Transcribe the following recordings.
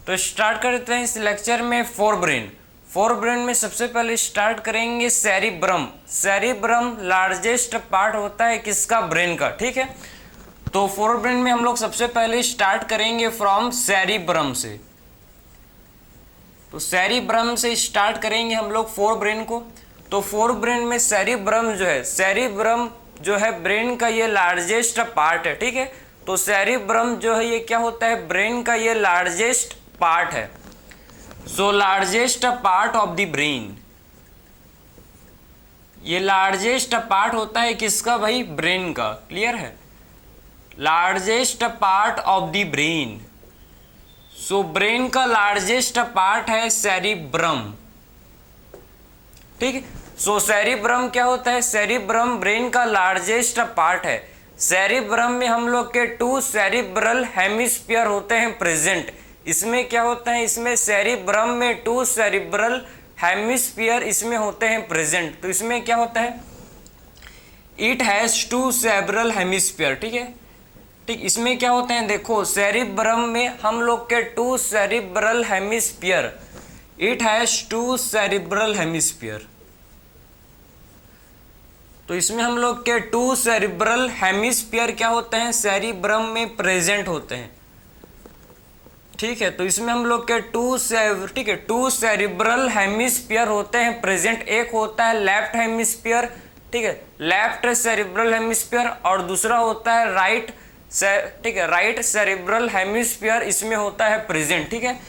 तो स्टार्ट करते हैं इस लेक्चर में फोरब्रेन। फोरब्रेन में सबसे पहले स्टार्ट करेंगे सेरिब्रम। सेरिब्रम लार्जेस्ट पार्ट होता है किसका? ब्रेन का। ठीक है, तो फोरब्रेन में हम लोग सबसे पहले स्टार्ट करेंगे फ्रॉम सेरिब्रम से। तो सेरिब्रम से स्टार्ट करेंगे हम लोग फोरब्रेन को। तो फोरब्रेन में सेरिब्रम जो है, सेरिब्रम जो है ब्रेन का ये लार्जेस्ट पार्ट है। ठीक है, तो सेरिब्रम जो है ये क्या होता है? ब्रेन का ये लार्जेस्ट पार्ट है। So largest part of the brain, ये लार्जेस्ट पार्ट होता है किसका भाई? ब्रेन का। क्लियर है? Largest part of the brain. So brain का लार्जेस्ट पार्ट है सेरिब्रम। ठीक है, सो सेरिब्रम क्या होता है? सेरिब्रम ब्रेन का लार्जेस्ट पार्ट है। सेरिब्रम में हम लोग के 2 सेरिब्रल हेमिस्फीयर होते हैं प्रेजेंट। इसमें क्या होता है? इसमें सेरिब्रम में 2 सेरिब्रल हेमिस्फीयर इसमें होते हैं प्रेजेंट। तो इसमें क्या होता है? It has 2 cerebral hemisphere. ठीक है, ठीक, इसमें क्या होते हैं? देखो, सेरिब्रम में हम लोग के 2 cerebral hemisphere, it has 2 cerebral hemisphere. तो इसमें हम लोग के 2 सेरिब्रल हेमिस्फीयर क्या होते हैं? सेरिब्रम में प्रेजेंट होते हैं। ठीक है, तो इसमें हम लोग के 2 सेरिब्रल हेमिस्फीयर होते हैं प्रेजेंट। एक होता है लेफ्ट हेमिस्फीयर, ठीक है, लेफ्ट सेरिब्रल हेमिस्फीयर, और दूसरा होता है राइट राइट सेरिब्रल हेमिस्फीयर इसमें होता है प्रेजेंट। ठीक है,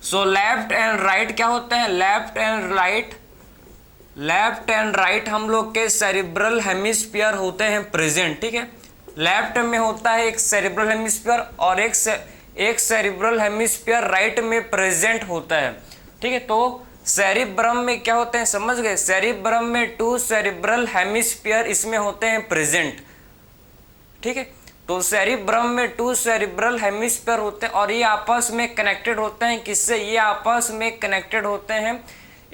सो लेफ्ट एंड राइट क्या होता है? लेफ्ट एंड राइट हम लोग के सेरिब्रल हेमिस्फीयर होते हैं प्रेजेंट। ठीक है, लेफ्ट में होता है एक सेरिब्रल हेमिस्फीयर और एक सेरिब्रल हेमिस्फीयर राइट में प्रेजेंट होता है। ठीक है, तो सेरिब्रम में क्या होते हैं? समझ गए? सेरिब्रम में 2 सेरिब्रल हेमिस्फीयर इसमें होते हैं प्रेजेंट। ठीक है, तो सेरिब्रम में 2 सेरिब्रल हेमिस्फीयर होते हैं और ये आपस में कनेक्टेड होते हैं किससे? ये आपस में कनेक्टेड होते हैं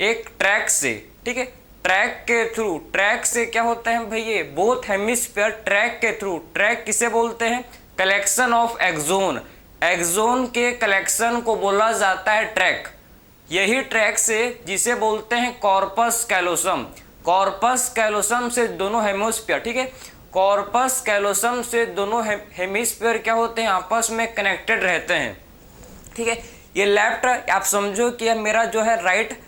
एक ट्रैक से। ठीक है, ट्रैक के थ्रू, ट्रैक से क्या होता है भाई? ये बोथ हेमिस्फीयर ट्रैक के थ्रू, ट्रैक किसे बोलते हैं? Collection of axon. एक्सोन के कलेक्शन को बोला जाता है ट्रैक। यही ट्रैक से जिसे बोलते हैं कॉर्पस कैलोसम। कॉर्पस कैलोसम से दोनों हेमिस्फीयर, ठीक है, कॉर्पस कैलोसम से दोनों हेमिस्फीयर क्या होते हैं? आपस में कनेक्टेड रहते हैं। ठीक है, ये लेफ्ट आप समझो कि मेरा जो है राइट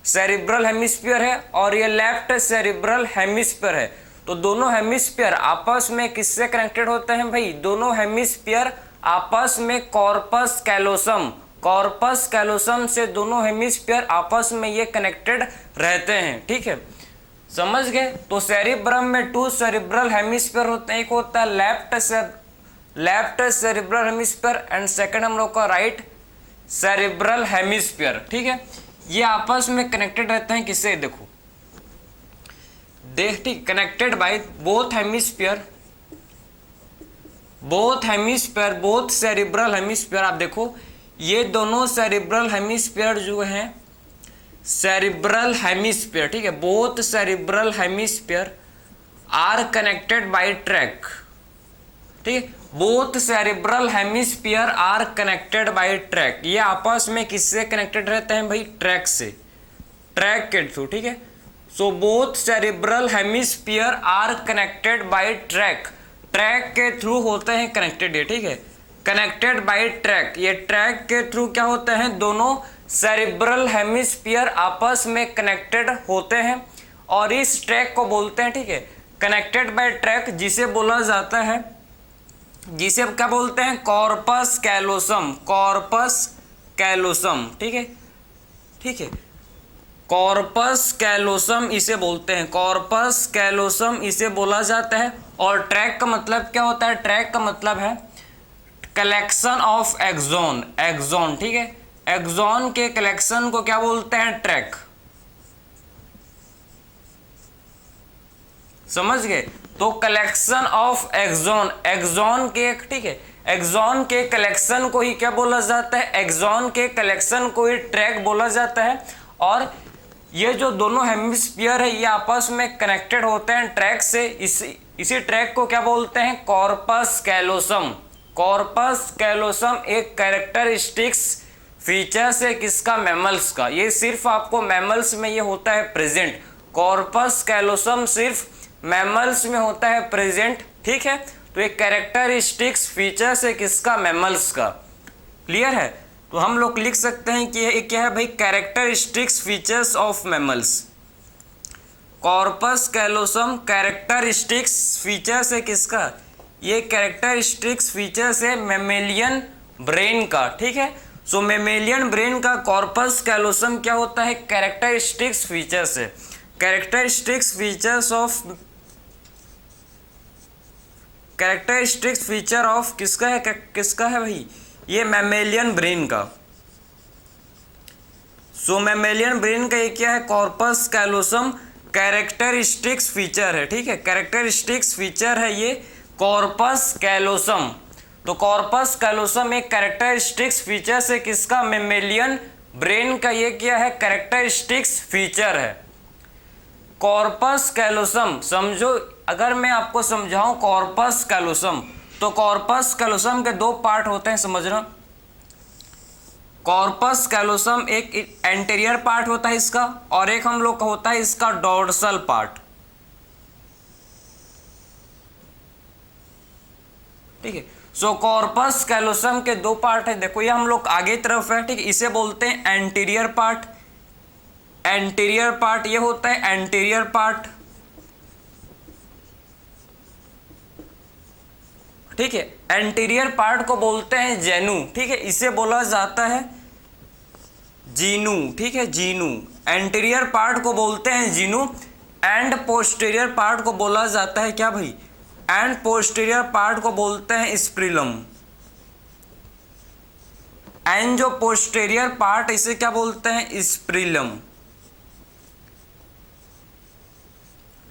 सेरिब्रल हेमिस्फीयर है और ये लेफ्ट सेरिब्रल हेमिस्फीयर है। तो दोनों हेमिस्फीयर आपस में किससे कनेक्टेड होते हैं भाई? दोनों हेमिस्फीयर आपस में कॉर्पस कैलोसम से दोनों हेमिस्फीयर आपस में ये कनेक्टेड रहते हैं। ठीक है, समझ गए? तो सेरिब्रम में 2 सेरिब्रल हेमिस्फीयर होते हैं। एक होता है left cerebral hemisphere and second हम लोग का राइट सेरिब्रल हेमिस्फीयर। ठीक है, ये आपस में कनेक्टेड रहते हैं किससे? देखो, ठीक, connected by both cerebral hemisphere. आप देखो, ये दोनों सेरिब्रल हेमिस्फीयर जो हैं, सेरिब्रल हेमिस्फीयर, ठीक है, both cerebral hemisphere are connected by track. ठीक है, both cerebral hemisphere are connected by track. ये आपस में किससे कनेक्टेड रहते हैं भाई? ट्रैक से, ट्रैक के थ्रू। ठीक है, so both cerebral hemisphere are connected by track. Track के थ्रू होते हैं कनेक्टेड। ये ठीक है, कनेक्टेड बाय ट्रैक। ये ट्रैक के थ्रू क्या होते हैं? दोनों सेरिब्रल हेमिस्फीयर आपस में कनेक्टेड होते हैं और इस ट्रैक को बोलते हैं, ठीक है, कनेक्टेड बाय ट्रैक, जिसे बोला जाता है, जिसे क्या बोलते हैं? Corpus callosum. कॉर्पस कैलोसम, ठीक है, ठीक है, कॉर्पस कैलोसम इसे बोलते हैं, कॉर्पस कैलोसम इसे बोला जाता है। और ट्रैक का मतलब क्या होता है? ट्रैक का मतलब है कलेक्शन ऑफ एक्सोन। एक्सोन, ठीक है, एक्सोन के कलेक्शन को क्या बोलते हैं? ट्रैक। समझ गए? तो कलेक्शन ऑफ एक्सोन, एक्सोन के, ठीक है, एक्सोन के कलेक्शन को ही क्या बोला जाता है? एक्सोन के कलेक्शन को ही ट्रैक बोला जाता है। और ये जो दोनों हेमिस्फीयर है ये आपस में कनेक्टेड होते हैं ट्रैक से। इसी ट्रैक को क्या बोलते हैं? Corpus callosum. कॉर्पस कैलोसम एक कैरेक्टरिस्टिक्स फीचर्स है किसका, मैमल्स का। ये सिर्फ आपको मैमल्स में ये होता है प्रेजेंट, कॉर्पस कैलोसम सिर्फ मैमल्स में होता है प्रेजेंट, ठीक है। तो ये कैरेक्टरिस्टिक्स फीचर्स है किसका, मैमल्स का। क्लियर है। तो हम लोग लिख सकते हैं कि ये क्या है भाई, characteristics features of mammals. Corpus callosum characteristics features है किसका, ये कैरेक्टरिस्टिक्स फीचर्स है मैमेलियन ब्रेन का, ठीक है। सो मैमेलियन ब्रेन का कॉर्पस कैलोसम क्या होता है, कैरेक्टरिस्टिक्स फीचर्स है। Characteristics features of, characteristics feature of किसका है, किसका है भाई, ये मैमेलियन ब्रेन का। सो मैमेलियन ब्रेन का ये क्या है, कॉर्पस कैलोसम कैरेक्टरिस्टिक्स फीचर है, ठीक है। कैरेक्टरिस्टिक्स फीचर है ये कॉर्पस कैलोसम। तो कॉर्पस कैलोसम एक कैरेक्टरिस्टिक्स फीचर से किसका, मैमेलियन ब्रेन का ये क्या है, कैरेक्टरिस्टिक्स फीचर है। कॉर्पस कैलोसम समझो, अगर मैं आपको समझाऊं कॉर्पस कैलोसम, तो कॉर्पस कैलोसम के दो पार्ट होते हैं, समझना। कॉर्पस कैलोसम एक एंटीरियर पार्ट होता है इसका, और एक हम लोग का होता है इसका डॉर्सल पार्ट, ठीक है। सो कॉर्पस कैलोसम के दो पार्ट है, देखो ये हम लोग आगे तरफ है, ठीक है। इसे बोलते हैं एंटीरियर पार्ट। एंटीरियर पार्ट ये होता है एंटीरियर पार्ट, ठीक है। एंटीरियर पार्ट को बोलते हैं जेनू, ठीक है। इसे बोला जाता है जीनू, ठीक है, जीनू। एंटीरियर पार्ट को बोलते हैं जीनू, एंड पोस्टीरियर पार्ट को बोला जाता है क्या भाई, एंड पोस्टीरियर पार्ट को बोलते हैं स्प्रिलम। एंड जो पोस्टीरियर पार्ट इसे क्या बोलते हैं, स्प्रिलम,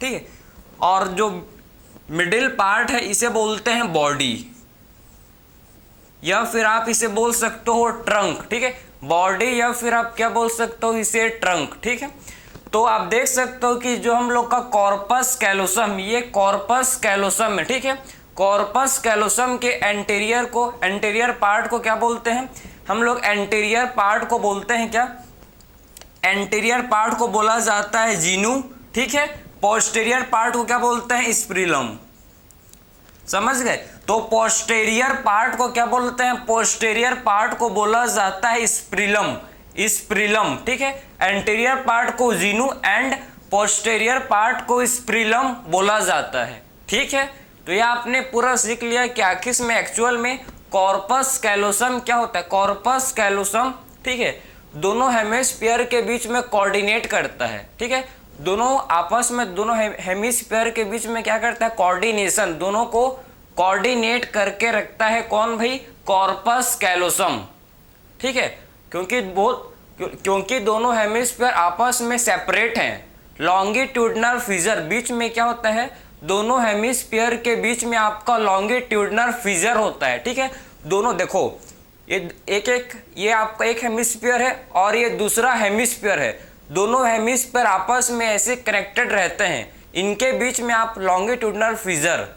ठीक है। और जो मिडिल पार्ट है इसे बोलते हैं बॉडी, या फिर आप इसे बोल सकते हो ट्रंक, ठीक है। बॉडी या फिर आप क्या बोल सकते हो, इसे ट्रंक, ठीक है। तो आप देख सकते हो कि जो हम लोग का कॉर्पस कैलोसम, ये कॉर्पस कैलोसम है, ठीक है। कॉर्पस कैलोसम के एंटीरियर को, एंटीरियर पार्ट को क्या बोलते हैं हम लोग, एंटीरियर पार्ट को बोलते हैं क्या, एंटीरियर पार्ट को बोला जाता है जीनू, ठीक है। पोस्टीरियर पार्ट को क्या बोलते हैं, स्प्रिलम। समझ गए। तो पोस्टीरियर पार्ट को क्या बोलते हैं, पोस्टीरियर पार्ट को बोला जाता है स्प्रिलम, स्प्रिलम, ठीक है। एंटीरियर पार्ट को जीनू एंड पोस्टीरियर पार्ट को स्प्रिलम बोला जाता है, ठीक है। तो ये आपने पूरा सीख लिया कि आखिर में एक्चुअल में कॉर्पस कैलोसम क्या होता है। कॉर्पस कैलोसम, ठीक है, दोनों हेमिस्फीयर के बीच में कोऑर्डिनेट करता है, ठीक है। दोनों आपस में, दोनों हेमिस्फीयर के बीच में क्या करता है, कोऑर्डिनेशन, दोनों को कोऑर्डिनेट करके रखता है कौन भाई, कॉर्पस कैलोसम, ठीक है। क्योंकि दोनों हेमिस्फीयर आपस में सेपरेट हैं, लॉन्गिट्यूडनल फिजर बीच में क्या होता है, दोनों हेमिस्फीयर के बीच में आपका लॉन्गिट्यूडनल फिजर होता है, ठीक है। दोनों देखो, ये आपका एक हेमिस्फीयर है और ये दूसरा हेमिस्फीयर है, दोनों हेमिस्फीयर आपस में ऐसे कनेक्टेड रहते हैं, इनके बीच में आप लॉन्गिट्यूडनल फिजर,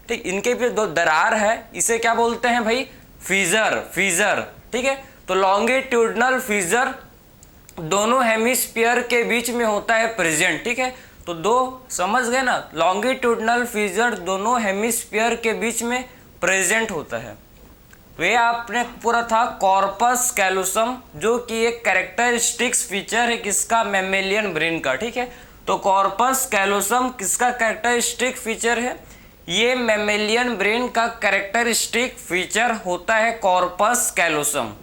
ठीक, इनके बीच दो दरार है, इसे क्या बोलते हैं भाई, फिजर, फिजर, ठीक है। तो लॉन्गिट्यूडनल फिजर दोनों हेमिस्फीयर के बीच में होता है प्रेजेंट, ठीक है। तो दो समझ गए ना, लॉन्गिट्यूडनल फिजर दोनों हेमिस्फीयर के बीच में प्रेजेंट होता है। तो ये आपने पूरा था कॉर्पस कैलोसम, जो कि एक कैरेक्टरिस्टिक्स फीचर है किसका, मैमेलियन ब्रेन का, ठीक है। तो कॉर्पस कैलोसम किसका कैरेक्टरिस्टिक फीचर है, ये मैमेलियन ब्रेन का कैरेक्टरिस्टिक फीचर होता है कॉर्पस कैलोसम।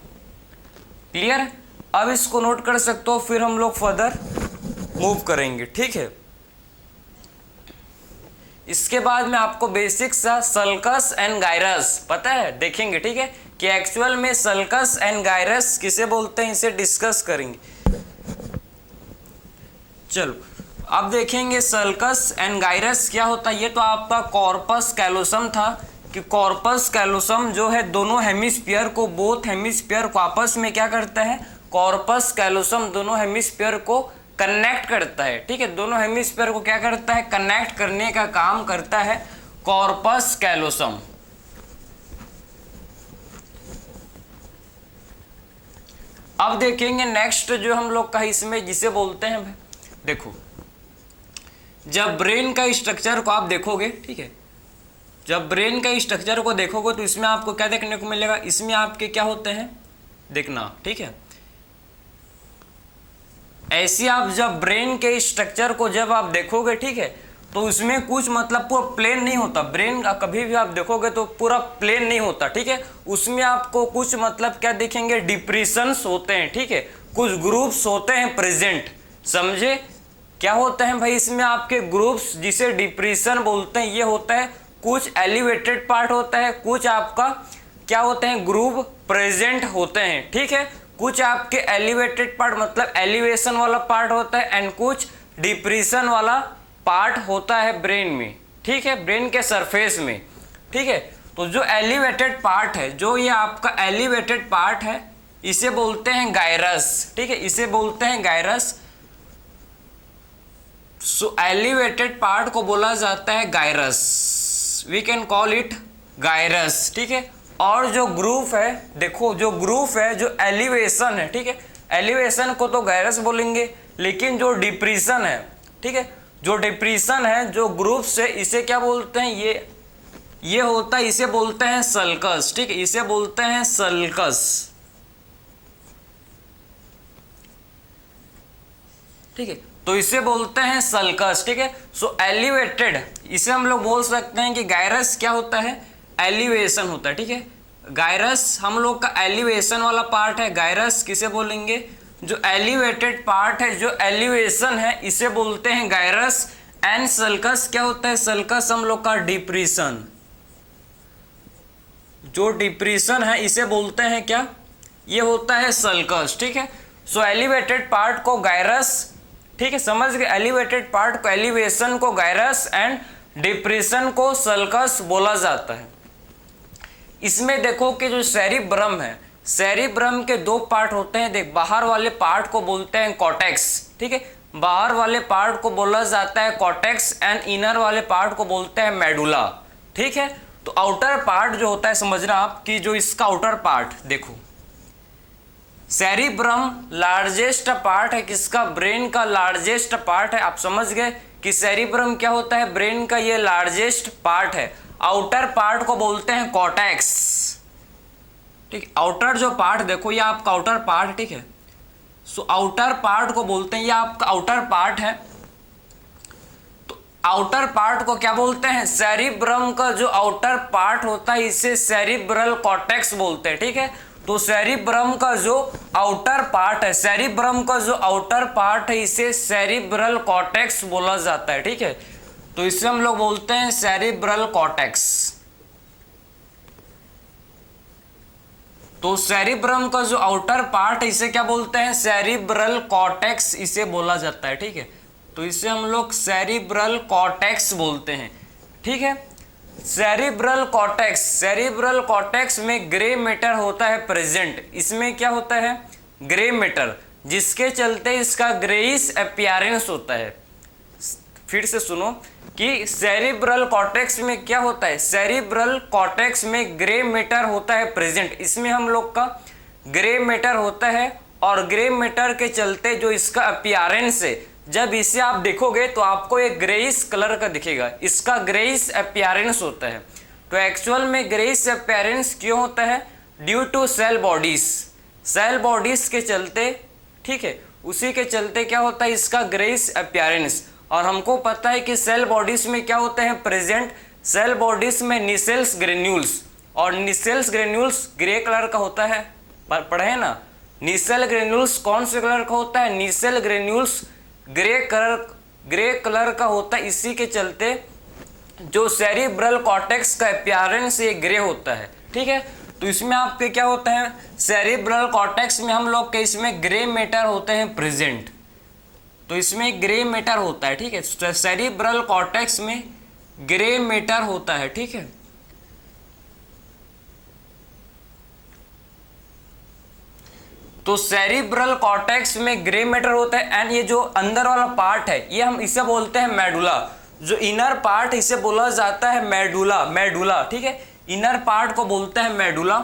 क्लियर। अब इसको नोट कर सकते हो, फिर हम लोग फर्दर मूव करेंगे, ठीक है। इसके बाद में आपको बेसिक सा सल्कस एंड गायरस पता है, देखेंगे, ठीक है, कि एक्चुअल में सल्कस एंड गायरस किसे बोलते हैं, इसे डिस्कस करेंगे। चलो अब देखेंगे सल्कस एंड गायरस क्या होता है। ये तो आपका कॉर्पस कैलोसम था, कि कॉर्पस कैलोसम जो है दोनों हेमिस्फीयर को, बोथ हेमिस्फीयर को आपस में क्या करता है, कॉर्पस कैलोसम दोनों हेमिस्फीयर को कनेक्ट करता है, ठीक है। दोनों हेमिस्फीयर को क्या करता है, कनेक्ट करने का काम करता है कॉर्पस कैलोसम। अब देखेंगे नेक्स्ट जो हम लोग का इसमें जिसे बोलते हैं, देखो जब ब्रेन का स्ट्रक्चर को आप देखोगे, ठीक है, जब ब्रेन का स्ट्रक्चर को देखोगे तो इसमें आपको क्या देखने को मिलेगा, इसमें आपके क्या होते हैं देखना, ठीक है। ऐसे आप जब ब्रेन के स्ट्रक्चर को जब आप देखोगे, ठीक है, तो उसमें कुछ मतलब पूरा प्लेन नहीं होता। ब्रेन का कभी भी आप देखोगे तो पूरा प्लेन नहीं होता, ठीक है। उसमें आपको कुछ मतलब क्या देखेंगे, डिप्रेशंस होते हैं, ठीक है, कुछ ग्रुप्स होते हैं प्रेजेंट, समझे क्या होते हैं भाई इसमें आपके ग्रुप्स, जिसे डिप्रेशन बोलते हैं। ये होता है कुछ एलिवेटेड पार्ट होता है, कुछ आपका क्या होते हैं ग्रुप प्रेजेंट होते हैं, ठीक है। कुछ आपके एलिवेटेड पार्ट मतलब एलिवेशन वाला पार्ट होता है एंड कुछ डिप्रेशन वाला पार्ट होता है ब्रेन में, ठीक है, ब्रेन के सरफेस में, ठीक है। तो जो एलिवेटेड पार्ट है, जो ये आपका एलिवेटेड पार्ट है, इसे बोलते हैं गायरस, ठीक है, इसे बोलते हैं गायरस। सो एलिवेटेड पार्ट को बोला जाता है gyrus, we can call it gyrus, ठीक है। और जो ग्रुप है, देखो जो ग्रुप है, जो एलिवेशन है, ठीक है, एलिवेशन को तो गायरस बोलेंगे, लेकिन जो डिप्रेशन है, ठीक है, जो डिप्रेशन है, जो ग्रुप से, इसे क्या बोलते हैं, ये होता है, इसे बोलते हैं सल्कस, ठीक है, इसे बोलते हैं सल्कस, ठीक है, तो इसे बोलते हैं सल्कस, ठीक है। सो एलिवेटेड, इसे हम लोग बोल सकते हैं कि गायरस क्या होता है, एलिवेशन होता है, ठीक है। गायरस हम लोग का एलिवेशन वाला पार्ट है। गायरस किसे बोलेंगे, जो एलिवेटेड पार्ट है, जो एलिवेशन है, इसे बोलते हैं गायरस। एंड सल्कस क्या होता है, सल्कस हम लोग का डिप्रेशन, जो डिप्रेशन है इसे बोलते हैं क्या, ये होता है सल्कस, ठीक है। सो एलिवेटेड पार्ट को गायरस, ठीक है, समझ गए, एलिवेटेड पार्ट को एलिवेशन को गायरस एंड डिप्रेशन को सल्कस बोला जाता है। इसमें देखो कि जो सेरिब्रम है, सेरिब्रम के दो पार्ट होते हैं, देख बाहर वाले पार्ट को बोलते हैं कॉर्टेक्स, ठीक है, बाहर वाले पार्ट को बोला जाता है कॉर्टेक्स एंड इनर वाले पार्ट को बोलते हैं मेडुला, ठीक है। तो आउटर पार्ट जो होता है, समझना आप कि जो इसका आउटर पार्ट देखो, सेरिब्रम लार्जेस्ट पार्ट है किसका, ब्रेन का लार्जेस्ट पार्ट है। आप समझ गए कि सेरिब्रम क्या होता है, ब्रेन का ये लार्जेस्ट पार्ट है। आउटर पार्ट को बोलते हैं कॉर्टेक्स, ठीक, आउटर जो पार्ट देखो, ये आपका आउटर पार्ट, ठीक है। सो आउटर पार्ट को बोलते हैं, ये आपका आउटर पार्ट है। तो आउटर पार्ट को क्या बोलते हैं, सेरिब्रम का जो आउटर पार्ट होता है इसे सेरिब्रल कॉर्टेक्स बोलते हैं, ठीक है। तो सेरिब्रम का जो आउटर पार्ट है, सेरिब्रम का जो आउटर पार्ट है, इसे सेरिब्रल कॉर्टेक्स बोला जाता है, ठीक है। तो इसे हम लोग बोलते हैं सेरिब्रल कॉर्टेक्स। तो सेरिब्रम का जो आउटर पार्ट है इसे क्या बोलते हैं, सेरिब्रल कॉर्टेक्स इसे बोला जाता है, ठीक है। तो इसे हम लोग सेरिब्रल कॉर्टेक्स बोलते हैं, ठीक है। सेरिब्रल कॉर्टेक्स, सेरिब्रल कॉर्टेक्स में ग्रे मैटर होता है प्रेजेंट। इसमें क्या होता है, ग्रे मैटर, जिसके चलते इसका ग्रेइश अपीयरेंस होता है। फिर से सुनो कि सेरिब्रल कॉर्टेक्स में क्या होता है, सेरिब्रल कॉर्टेक्स में ग्रे मैटर होता है प्रेजेंट। इसमें हम लोग का ग्रे मैटर होता है और ग्रे मैटर के चलते जो इसका अपीयरेंस है, जब इसे आप देखोगे तो आपको एक ग्रेइश कलर का दिखेगा, इसका ग्रेइश अपीयरेंस होता है। तो एक्चुअल में ग्रेइश अपीयरेंस क्यों होता है, due to cell bodies, cell bodies के चलते, ठीक है, उसी के चलते क्या होता है इसका ग्रेइश अपीयरेंस। और हमको पता है कि सेल बॉडीज में क्या होते हैं प्रेजेंट, सेल बॉडीज में निसेल्स ग्रेन्यूल्स, और निसेल्स ग्रेन्यूल्स ग्रे कलर का होता है, पढ़े है ना। निसेल ग्रेन्यूल्स कौन से कलर का होता है, निसेल ग्रेन्यूल्स ग्रे कलर का होता है। इसी के चलते जो सेरिब्रल कॉर्टेक्स का अपीयरेंस ये ग्रे होता है, ठीक है। तो इसमें आपके क्या होता है, सेरिब्रल कॉर्टेक्स में हम लोग के इसमें ग्रे मैटर होते हैं प्रेजेंट। तो इसमें ग्रे मैटर होता है, ठीक है, सेरिब्रल कॉर्टेक्स में ग्रे मैटर होता है, ठीक है। तो सेरिब्रल कॉर्टेक्स में ग्रे मैटर होता है एंड ये जो अंदर वाला पार्ट है ये हम इसे बोलते हैं मेडुला। जो इनर पार्ट इसे बोला जाता है मेडुला, मेडुला, ठीक है, इनर पार्ट को बोलते हैं मेडुला।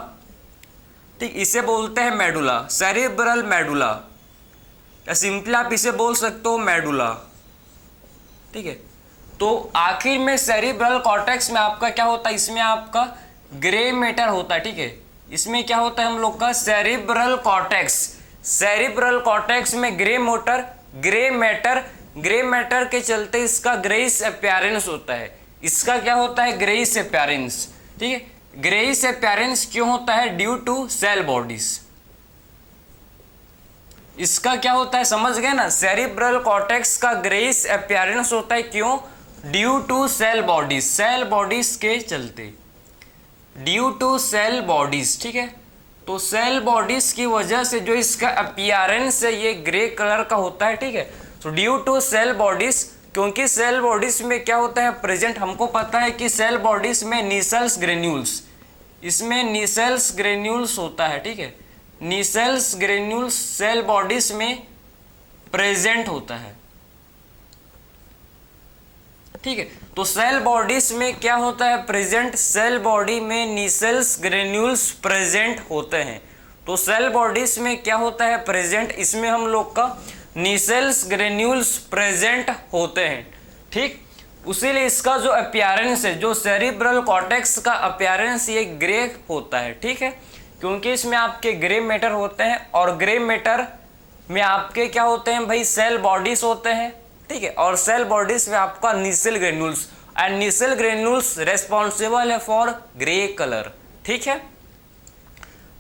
ठीक, इसे बोलते हैं मेडुला, सेरिब्रल मेडुला, या सिंपली आप इसे बोल सकते हो मेडुला। ठीक है, तो आखिर में सेरिब्रल कॉर्टेक्स में आपका क्या होता है, इसमें आपका ग्रे मैटर होता है। ठीक है, इसमें क्या होता है हम लोग का सेरिब्रल कॉर्टेक्स, सेरिब्रल कॉर्टेक्स में ग्रे मैटर के चलते इसका ग्रेइश अपीयरेंस होता है। इसका क्या होता है, ग्रेइश अपीयरेंस। ठीक है, ग्रेइश अपीयरेंस क्यों होता है, ड्यू टू सेल बॉडीज। इसका क्या होता है समझ गए ना, सेरिब्रल कॉर्टेक्स का ग्रेइश अपीयरेंस होता है क्यों, due to cell bodies, cell bodies के चलते, ड्यू टू सेल बॉडीज। ठीक है, तो सेल बॉडीज की वजह से जो इसका अपीयरेंस है ये ग्रे कलर का होता है। ठीक है, तो ड्यू टू सेल बॉडीज, क्योंकि सेल बॉडीज में क्या होता है प्रेजेंट, हमको पता है कि सेल बॉडीज में नीसेल्स ग्रेन्यूल्स, इसमें नीसेल्स ग्रेन्यूल्स होता है। ठीक है, नीसेल्स ग्रेन्यूल्स सेल बॉडीज में प्रेजेंट होता है। ठीक है, तो सेल बॉडीज में क्या होता है प्रेजेंट, सेल बॉडी में नीसेल्स ग्रेन्यूल्स प्रेजेंट होते हैं। तो सेल बॉडीज में क्या होता है प्रेजेंट, इसमें हम लोग का नीसेल्स ग्रेन्यूल्स प्रेजेंट होते हैं। ठीक, उसीलिए इसका जो अपीयरेंस है, जो सेरिब्रल कॉर्टेक्स का अपीयरेंस ये ग्रे होता है। ठीक है, क्योंकि इसमें आपके ग्रे मैटर होते हैं, और ग्रे मैटर में आपके क्या होते हैं भाई, सेल बॉडीज होते हैं। ठीक है, और सेल बॉडीज में आपका नीसेल ग्रेन्यूल्स, एंड नीसेल ग्रेन्यूल्स रेस्पॉन्सिबल है फॉर ग्रे कलर। ठीक है,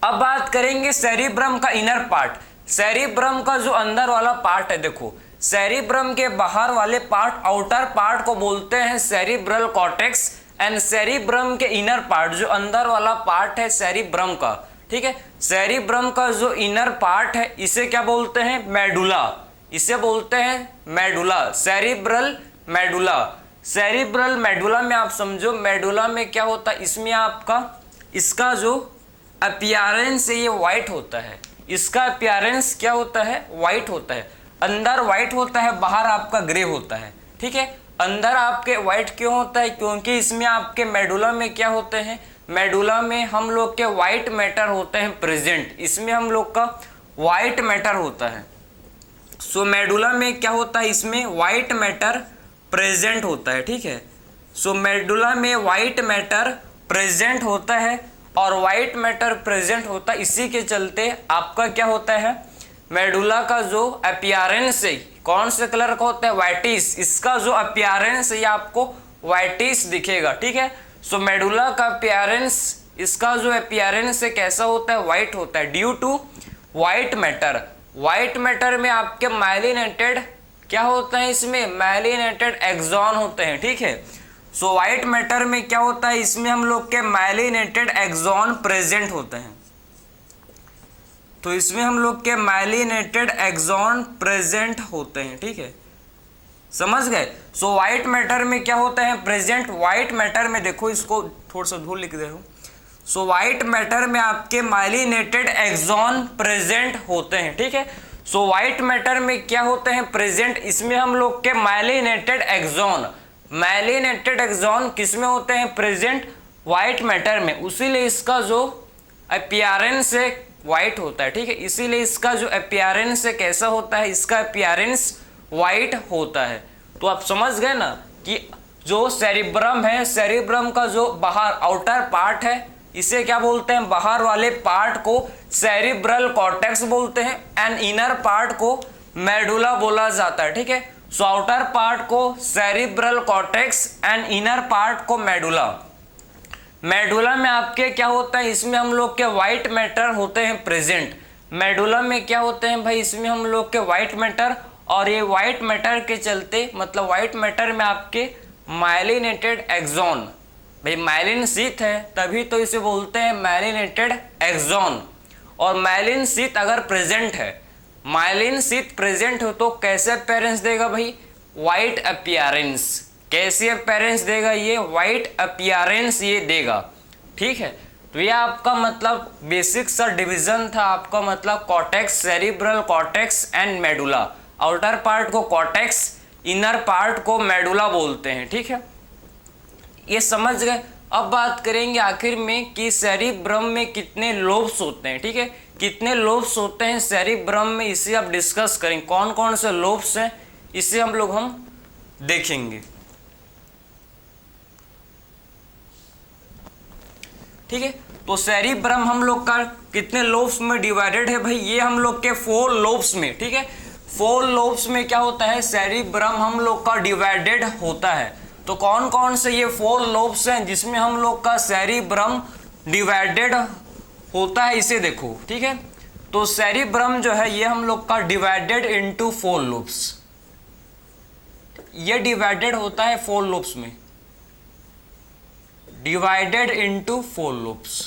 अब बात करेंगे सेरिब्रम का इनर पार्ट। सेरिब्रम का जो अंदर वाला पार्ट है, देखो सेरिब्रम के बाहर वाले पार्ट, आउटर पार्ट को बोलते हैं सेरिब्रल कॉर्टेक्स, एंड सेरिब्रम के इनर पार्ट, जो अंदर वाला पार्ट है सेरिब्रम का, ठीक है, सेरिब्रम का जो इनर पार्ट है इसे क्या बोलते हैं, मेडुला, इसे बोलते हैं medulla, cerebral medulla. Cerebral medulla में आप समझो, मेडुला में क्या होता है, इसमें आपका इसका जो अपीयरेंस है ये व्हाइट होता है, इसका अपीयरेंस क्या होता है, व्हाइट होता है, अंदर व्हाइट होता है, बाहर आपका ग्रे होता है। ठीक है, अंदर आपके व्हाइट क्यों होता है, क्योंकि इसमें आपके मेडुला में क्या होते हैं, मेडुला में हम लोग के व्हाइट मैटर होते हैं प्रेजेंट, इसमें हम लोग का व्हाइट मैटर होता है। सो मेडुला में क्या होता है, इसमें व्हाइट मैटर प्रेजेंट होता है। ठीक है, सो मेडुला में व्हाइट मैटर प्रेजेंट होता है, और व्हाइट मैटर प्रेजेंट होता है, इसी के चलते आपका क्या होता है, मेडुला का जो अपीयरेंस है कौन से कलर का होता है, व्हाइटिश, इसका जो अपीयरेंस है ये आपको व्हाइटिश दिखेगा। ठीक है, सो मेडुला का अपीयरेंस, इसका जो अपीयरेंस है कैसा होता है, व्हाइट होता है, due to white matter. White matter में आपके माइलिनेटेड क्या होता है, इसमें माइलिनेटेड एक्सॉन होते हैं। ठीक है, सो व्हाइट मैटर में क्या होता है, इसमें हम लोग के माइलिनेटेड एक्सॉन प्रेजेंट होते हैं, तो इसमें हम लोग के माइलिनेटेड एक्सॉन प्रेजेंट होते हैं। ठीक है, समझ गए। सो व्हाइट मैटर में क्या होता है प्रेजेंट, व्हाइट मैटर में देखो, इसको थोड़ा सा धूल लिख दे रहा हूं। सो व्हाइट मैटर में आपके माइलिनेटेड एक्सॉन प्रेजेंट होते हैं। ठीक है, सो व्हाइट मैटर में क्या होते हैं प्रेजेंट, इसमें हम लोग के माइलिनेटेड एक्सॉन, माइलिनेटेड एक्सॉन किसमें होते हैं प्रेजेंट, व्हाइट मैटर में, उसीलिए इसका जो अपीयरेंस है व्हाइट होता है। ठीक है, इसीलिए इसका जो अपीयरेंस है कैसा होता है, इसका अपीयरेंस व्हाइट होता है। तो आप समझ गए ना कि जो सेरिब्रम है, सेरिब्रम का जो बाहर आउटर पार्ट है इसे क्या बोलते हैं, बाहर वाले पार्ट को सेरिब्रल कॉर्टेक्स बोलते हैं, एंड इनर पार्ट को मेडुला बोला जाता है। ठीक है, सो आउटर पार्ट को cerebral cortex and inner part को मेडुला। मेडुला में आपके क्या होता है, इसमें हम लोग के व्हाइट मैटर होते हैं प्रेजेंट। मेडुला में क्या होते हैं भाई, इसमें हम लोग के व्हाइट मैटर, और ये व्हाइट मैटर के चलते, मतलब व्हाइट मैटर में आपके माइलिनेटेड एक्सॉन, भाई माइलिन शीथ है तभी तो इसे बोलते हैं माइलिनेटेड एक्सॉन, और माइलिन शीथ अगर प्रेजेंट है, माइलिन शीथ प्रेजेंट हो तो कैसे अपीयरेंस देगा भाई, व्हाइट अपीयरेंस। कैसे अपीयरेंस देगा ये, व्हाइट अपीयरेंस ये देगा। ठीक है, तो ये आपका मतलब बेसिक सा डिवीजन था आपका, मतलब cortex, cerebral cortex and medulla. Outer part को कॉर्टेक्स, इनर पार्ट को मेडुला बोलते हैं। ठीक है, ये समझ गए। अब बात करेंगे आखिर में कि सेरिब्रम में कितने लोब्स होते हैं, ठीक है, कितने लोब्स होते हैं सेरिब्रम में, इसे आप डिस्कस करेंगे। कौन कौन से लोब्स हैं इसे हम देखेंगे, ठीक है। तो सेरिब्रम हम लोग का कितने लोब्स में डिवाइडेड है भाई, ये हम लोग के 4 लोब्स में, ठीक है। 4 लोब्स में क्या होता है, सेरिब्रम हम लोग का डिवाइडेड होता है। तो कौन कौन से ये 4 लोब्स हैं जिसमें हम लोग का सेरिब्रम डिवाइडेड होता है, इसे देखो, ठीक है। तो सेरिब्रम जो है ये हम लोग का डिवाइडेड इनटू 4 लोब्स, ये डिवाइडेड होता है 4 लोब्स में, डिवाइडेड इनटू 4 लोब्स।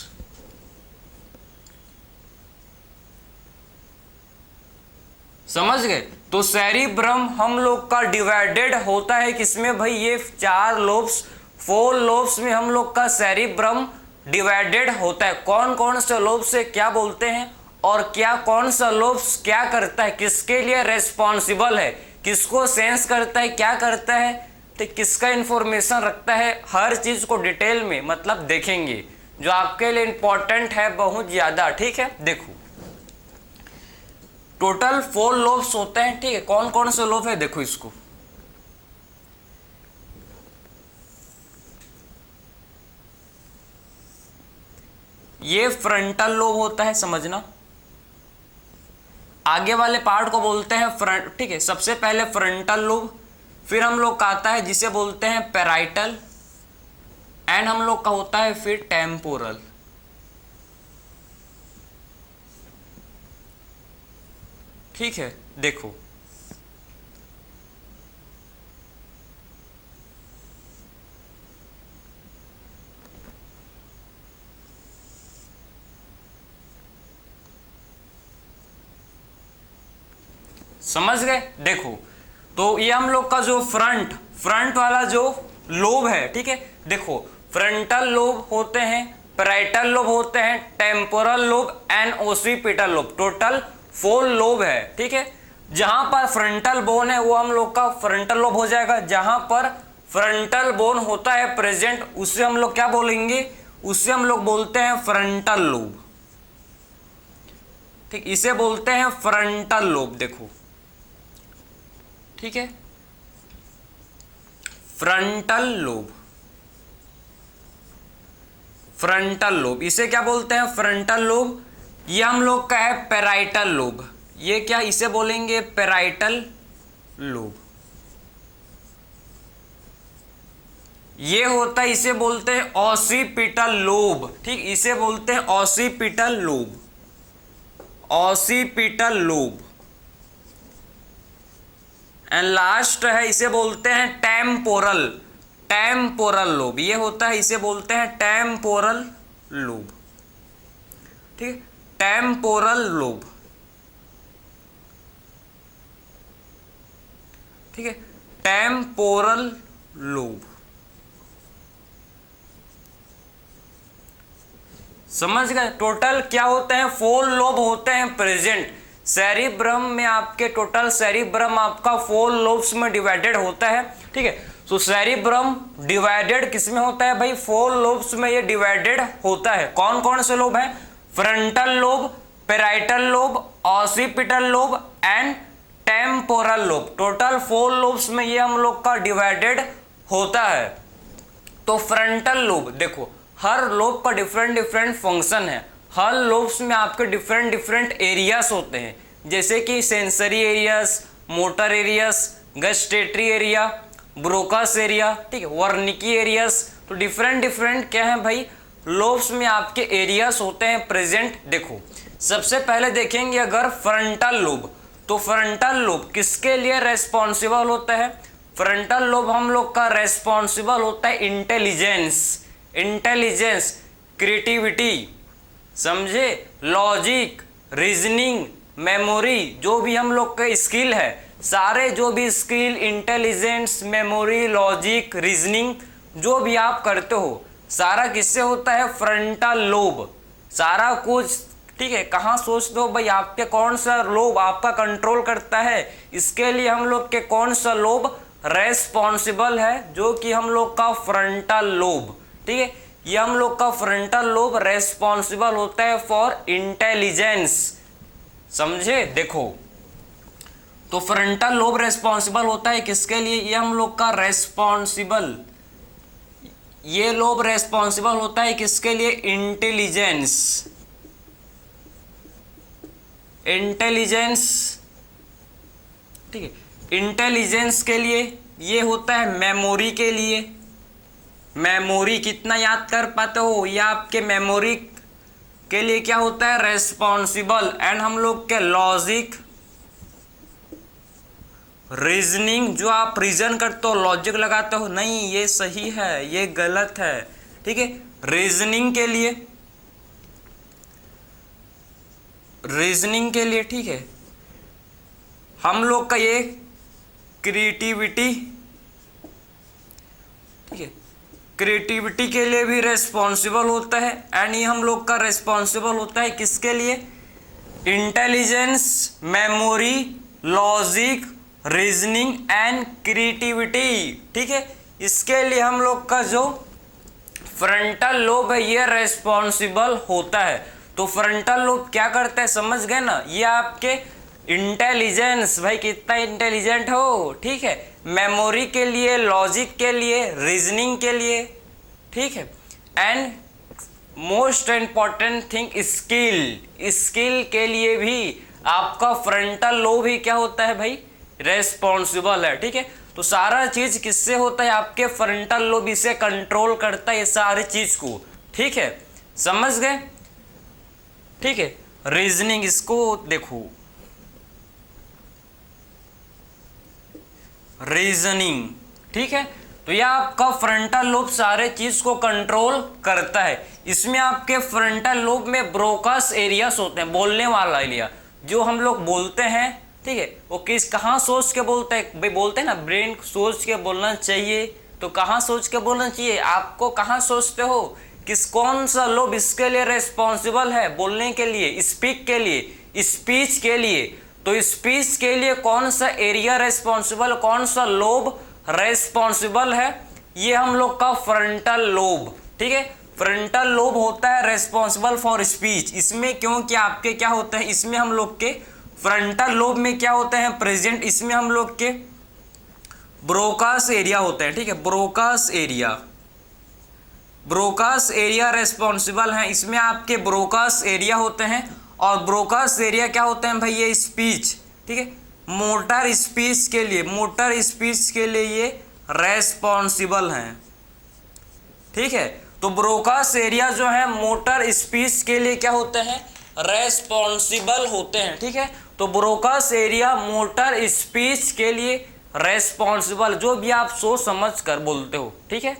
समझ गए। तो सेरिब्रम हम लोग का डिवाइडेड होता है किसमें भाई, ये 4 लोब्स, 4 लोब्स में हम लोग का सेरिब्रम डिवाइडेड होता है। कौन कौन से लोब से क्या बोलते हैं और क्या कौन सा लोब्स क्या करता है, किसके लिए रेस्पॉन्सिबल है, किसको सेंस करता है, क्या करता है, तो किसका इंफॉर्मेशन रखता है, हर चीज को डिटेल में मतलब देखेंगे, जो आपके लिए इंपॉर्टेंट है बहुत ज्यादा, ठीक है। देखो टोटल 4 लोब्स होते हैं, ठीक है। कौन कौन से लोब है देखो इसको, ये फ्रंटल लोब होता है, समझना। आगे वाले पार्ट को बोलते हैं फ्रंट, ठीक है। सबसे पहले फ्रंटल लोब, फिर हम लोग का आता है जिसे बोलते हैं पैराइटल, एंड हम लोग का होता है फिर टेम्पोरल, ठीक है। देखो समझ गए। देखो तो ये हम लोग का जो फ्रंट वाला जो लोब है, ठीक है। देखो फ्रंटल लोब होते हैं, पैराइटल लोब होते हैं, temporal lobe and occipital lobe, total 4 lobe है, ठीक है। जहां पर फ्रंटल बोन है वो हम लोग का फ्रंटल लोब हो जाएगा, जहां पर फ्रंटल बोन होता है प्रेजेंट उसे हम लोग क्या बोलेंगे, उसे हम लोग बोलते हैं फ्रंटल लोब, ठीक, इसे बोलते हैं फ्रंटल लोब। देखो ठीक है, फ्रंटल लोब, फ्रंटल लोब इसे क्या बोलते हैं, फ्रंटल लोब। ये हम लोग का है पैराइटल लोब, ये क्या इसे बोलेंगे पैराइटल लोब। ये होता है इसे बोलते हैं ऑसिपिटल लोब, ठीक, इसे बोलते हैं occipital lobe, occipital lobe. And last है इसे बोलते हैं टेम्पोरल, टेम्पोरल लोब, ये होता है इसे बोलते हैं टेम्पोरल लोब, ठीक, टेम्पोरल लोब, ठीक है, टेम्पोरल लोब। समझ गए। टोटल क्या होते हैं, 4 लोब होते हैं प्रेजेंट सेरिब्रम में, आपके टोटल सेरिब्रम आपका 4 लोब्स में डिवाइडेड होता है, ठीक है। तो सेरिब्रम डिवाइडेड किस में होता है भाई, 4 लोब्स में ये डिवाइडेड होता है। कौन कौन से लोब हैं, frontal lobe, parietal lobe, occipital lobe and temporal lobe, total 4 lobes में ये हम लोग का डिवाइडेड होता है। तो फ्रंटल लोब देखो, हर लोब का डिफरेंट डिफरेंट फंक्शन है, हर लोब्स में आपके डिफरेंट डिफरेंट एरियाज होते हैं, जैसे कि sensory areas, motor areas, gustatory area, Broca's area, ठीक है, वर्निकी एरियाज। तो डिफरेंट डिफरेंट क्या है भाई, लोब्स में आपके एरियाज होते हैं प्रेजेंट। देखो सबसे पहले देखेंगे अगर फ्रंटल लोब, तो फ्रंटल लोब किसके लिए रेस्पॉन्सिबल होता है, फ्रंटल लोब हम लोग का रेस्पॉन्सिबल होता है इंटेलिजेंस, इंटेलिजेंस, क्रिएटिविटी, समझे, लॉजिक, रीजनिंग, मेमोरी, जो भी हम लोग का स्किल है, सारे जो भी skill, intelligence, memory, logic, reasoning जो भी आप करते हो सारा किससे होता है, फ्रंटल लोब, सारा कुछ, ठीक है। कहाँ सोच दो भाई, आपके कौन सा लोब आपका कंट्रोल करता है, इसके लिए हम लोग के कौन सा लोब रेस्पॉन्सिबल है, जो कि हम लोग का फ्रंटल लोब, ठीक है। ये हम लोग का फ्रंटल लोब रेस्पॉन्सिबल होता है फॉर इंटेलिजेंस। समझे? देखो, तो फ्रंटल लोब रेस्पॉन्सिबल होता है किसके लिए? ये हम लोग का रेस्पॉन्सिबल, ये लोब रेस्पॉन्सिबल होता है किसके लिए? इंटेलिजेंस। इंटेलिजेंस, ठीक है, इंटेलिजेंस के लिए। ये होता है मेमोरी के लिए। मेमोरी कितना याद कर पाते हो, ये आपके मेमोरी के लिए क्या होता है? रेस्पॉन्सिबल। एंड हम लोग के लॉजिक, रीजनिंग, जो आप रीजन करते हो, लॉजिक लगाते हो, नहीं ये सही है, ये गलत है, ठीक है, रीजनिंग के लिए, रीजनिंग के लिए, ठीक है। हम लोग का ये क्रिएटिविटी, ठीक है, क्रिएटिविटी के लिए भी रेस्पॉन्सिबल होता है। एंड ये हम लोग का रेस्पॉन्सिबल होता है किसके लिए? Intelligence, memory, logic, reasoning and creativity, ठीक है। इसके लिए हम लोग का जो फ्रंटल लोब है ये रेस्पॉन्सिबल होता है। तो फ्रंटल लोब क्या करता है, समझ गए ना? ये आपके इंटेलिजेंस, भाई कितना इंटेलिजेंट हो, ठीक है, मेमोरी के लिए, लॉजिक के लिए, रीजनिंग के लिए, ठीक है, and most important thing skill, skill के लिए भी आपका फ्रंटल लोब ही क्या होता है भाई? रेस्पॉन्सिबल है, ठीक है। तो सारा चीज किससे होता है? आपके फ्रंटल लोब इसे कंट्रोल करता है, ये सारी चीज को, ठीक है, समझ गए? ठीक है, रीजनिंग, इसको देखो, रीजनिंग, ठीक है। तो यह आपका फ्रंटल लोब सारे चीज को कंट्रोल करता है। इसमें आपके फ्रंटल लोब में ब्रोकास एरियास होते हैं, बोलने वाला एरिया, जो हम लोग बोलते हैं, ठीक है, वो कहाँ सोच के बोलते हैं भाई? बोलते हैं ना, ब्रेन सोच के बोलना चाहिए, तो कहाँ सोच के बोलना चाहिए? आपको कहाँ सोचते हो? कौन सा लोब इसके लिए रेस्पॉन्सिबल है? बोलने के लिए, स्पीक के लिए, स्पीच के लिए। तो स्पीच के लिए कौन सा एरिया रेस्पॉन्सिबल, कौन सा लोब रेस्पॉन्सिबल है? ये हम लोग का फ्रंटल लोब, ठीक है, फ्रंटल लोब होता है रेस्पॉन्सिबल फॉर स्पीच। इसमें क्योंकि आपके क्या होता है, इसमें हम लोग के फ्रंटल लोब में क्या होते हैं? प्रेजेंट, इसमें हम लोग के ब्रोकास एरिया होते हैं, ठीक है, Broca's area, Broca's area responsible हैं। इसमें आपके ब्रोकास एरिया होते हैं। और ब्रोकास एरिया क्या होते हैं भाई? ये स्पीच, ठीक है, मोटर स्पीच के लिए, मोटर स्पीच के लिए ये रेस्पॉन्सिबल हैं, ठीक है। तो ब्रोकास एरिया जो है मोटर स्पीच के लिए क्या होते हैं? रेस्पॉन्सिबल होते हैं, ठीक है। तो ब्रोकास एरिया मोटर स्पीच के लिए रेस्पॉन्सिबल, जो भी आप सोच समझ कर बोलते हो, ठीक है,